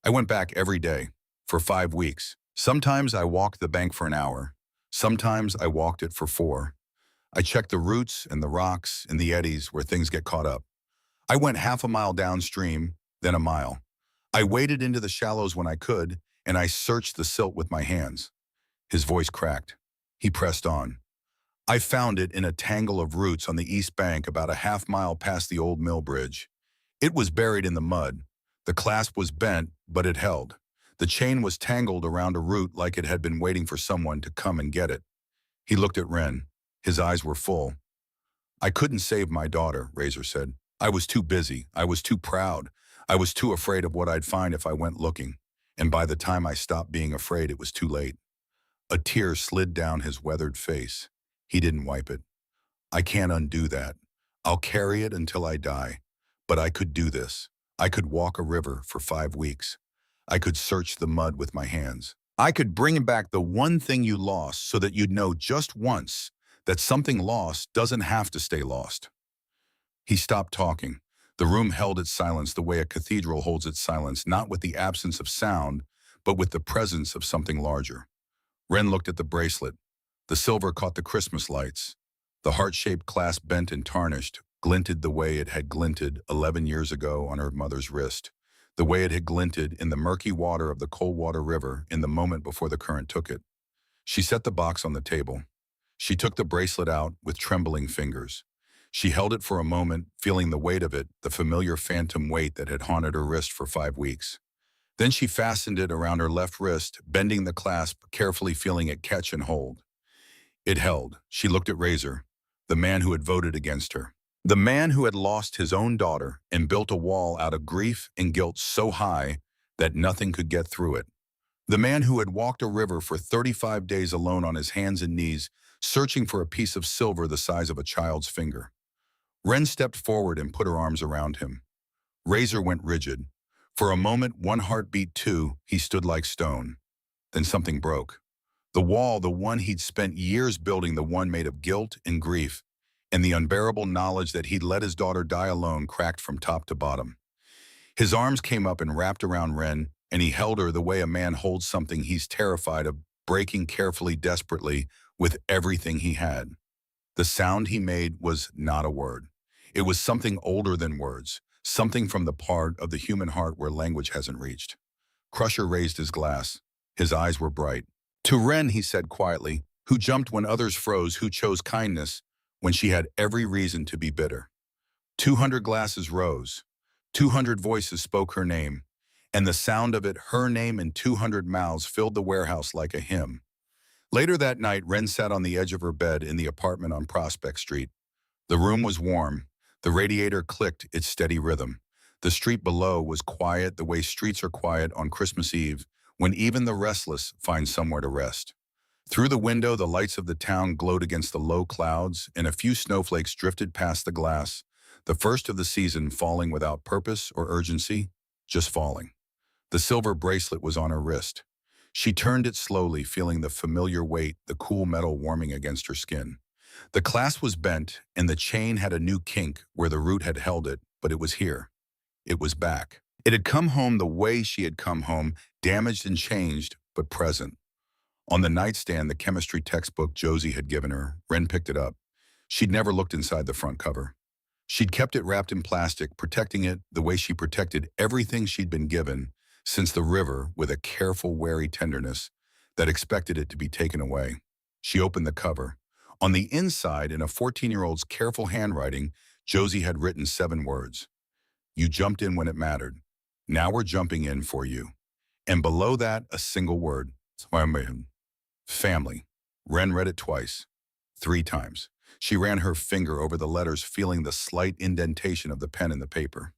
"I went back every day, for 5 weeks. Sometimes I walked the bank for an hour. Sometimes I walked it for 4. I checked the roots and the rocks and the eddies where things get caught up. I went half a mile downstream, then a mile. I waded into the shallows when I could, and I searched the silt with my hands." His voice cracked. He pressed on. "I found it in a tangle of roots on the east bank about a half mile past the old mill bridge. It was buried in the mud. The clasp was bent, but it held. The chain was tangled around a root like it had been waiting for someone to come and get it." He looked at Wren. His eyes were full. "I couldn't save my daughter," Razor said. "I was too busy. I was too proud. I was too afraid of what I'd find if I went looking. And by the time I stopped being afraid, it was too late." A tear slid down his weathered face. He didn't wipe it. "I can't undo that. I'll carry it until I die. But I could do this. I could walk a river for 5 weeks. I could search the mud with my hands. I could bring back the one thing you lost so that you'd know just once that something lost doesn't have to stay lost." He stopped talking. The room held its silence the way a cathedral holds its silence, not with the absence of sound, but with the presence of something larger. Wren looked at the bracelet. The silver caught the Christmas lights. The heart-shaped clasp, bent and tarnished, glinted the way it had glinted 11 years ago on her mother's wrist, the way it had glinted in the murky water of the Coldwater River in the moment before the current took it. She set the box on the table. She took the bracelet out with trembling fingers. She held it for a moment, feeling the weight of it, the familiar phantom weight that had haunted her wrist for 5 weeks. Then she fastened it around her left wrist, bending the clasp, carefully feeling it catch and hold. It held. She looked at Razor, the man who had voted against her. The man who had lost his own daughter and built a wall out of grief and guilt so high that nothing could get through it. The man who had walked a river for 35 days alone on his hands and knees, searching for a piece of silver the size of a child's finger. Wren stepped forward and put her arms around him. Razor went rigid. For a moment, one heart beat too. He stood like stone. Then something broke. The wall, the one he'd spent years building, the one made of guilt and grief, and the unbearable knowledge that he'd let his daughter die alone, cracked from top to bottom. His arms came up and wrapped around Wren, and he held her the way a man holds something he's terrified of breaking, carefully, desperately, with everything he had. The sound he made was not a word. It was something older than words, something from the part of the human heart where language hasn't reached. Crusher raised his glass. His eyes were bright. "To Wren," he said quietly, "who jumped when others froze, who chose kindness when she had every reason to be bitter." 200 glasses rose. 200 voices spoke her name, and the sound of it, her name in 200 mouths, filled the warehouse like a hymn. Later that night, Wren sat on the edge of her bed in the apartment on Prospect Street. The room was warm. The radiator clicked its steady rhythm. The street below was quiet the way streets are quiet on Christmas Eve, when even the restless find somewhere to rest. Through the window, the lights of the town glowed against the low clouds, and a few snowflakes drifted past the glass, the first of the season, falling without purpose or urgency, just falling. The silver bracelet was on her wrist. She turned it slowly, feeling the familiar weight, the cool metal warming against her skin. The clasp was bent, and the chain had a new kink where the root had held it, but it was here. It was back. It had come home the way she had come home, damaged and changed, but present. On the nightstand, the chemistry textbook Josie had given her, Wren picked it up. She'd never looked inside the front cover. She'd kept it wrapped in plastic, protecting it the way she protected everything she'd been given since the river, with a careful, wary tenderness that expected it to be taken away. She opened the cover. On the inside, in a 14-year-old's careful handwriting, Josie had written 7 words. You jumped in when it mattered. Now we're jumping in for you. And below that, a single word. Family. Wren read it twice. 3 times. She ran her finger over the letters, feeling the slight indentation of the pen in the paper.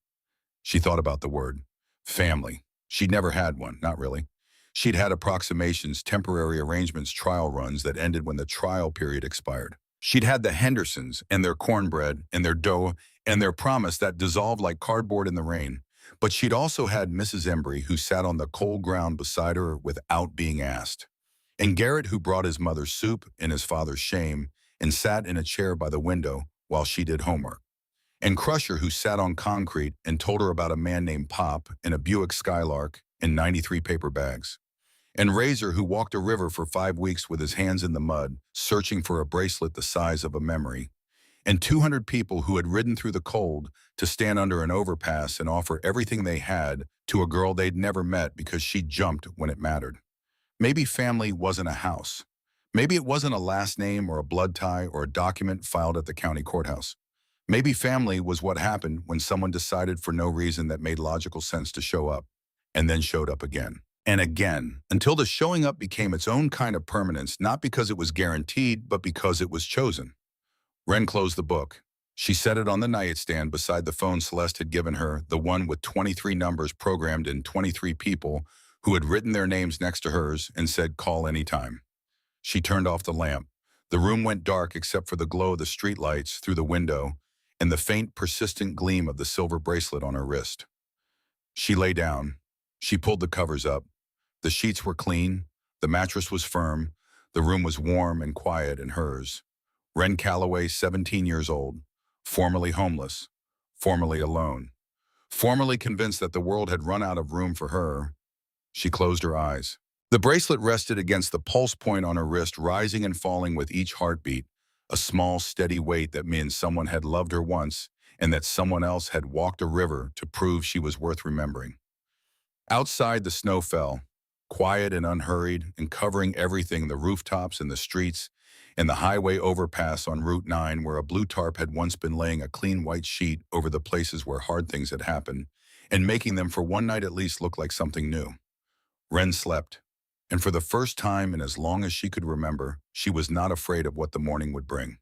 She thought about the word. Family. She'd never had one, not really. She'd had approximations, temporary arrangements, trial runs that ended when the trial period expired. She'd had the Hendersons and their cornbread and their dough and their promise that dissolved like cardboard in the rain. But she'd also had Mrs. Embry, who sat on the cold ground beside her without being asked. And Garrett, who brought his mother soup in his father's shame and sat in a chair by the window while she did homework. And Crusher, who sat on concrete and told her about a man named Pop in a Buick Skylark and 93 paper bags. And Razor, who walked a river for 5 weeks with his hands in the mud, searching for a bracelet the size of a memory. And 200 people who had ridden through the cold to stand under an overpass and offer everything they had to a girl they'd never met because she jumped when it mattered. Maybe family wasn't a house. Maybe it wasn't a last name or a blood tie or a document filed at the county courthouse. Maybe family was what happened when someone decided for no reason that made logical sense to show up, and then showed up again. And again, until the showing up became its own kind of permanence, not because it was guaranteed, but because it was chosen. Wren closed the book. She set it on the nightstand beside the phone Celeste had given her, the one with 23 numbers programmed in 23 people who had written their names next to hers and said, call anytime. She turned off the lamp. The room went dark except for the glow of the streetlights through the window and the faint, persistent gleam of the silver bracelet on her wrist. She lay down. She pulled the covers up. The sheets were clean. The mattress was firm. The room was warm and quiet and hers. Wren Calloway, 17 years old, formerly homeless, formerly alone, formerly convinced that the world had run out of room for her. She closed her eyes. The bracelet rested against the pulse point on her wrist, rising and falling with each heartbeat, a small, steady weight that meant someone had loved her once and that someone else had walked a river to prove she was worth remembering. Outside, the snow fell, quiet and unhurried, and covering everything, the rooftops and the streets, and the highway overpass on Route 9, where a blue tarp had once been laying a clean white sheet over the places where hard things had happened, and making them for one night at least look like something new. Wren slept, and for the first time in as long as she could remember, she was not afraid of what the morning would bring.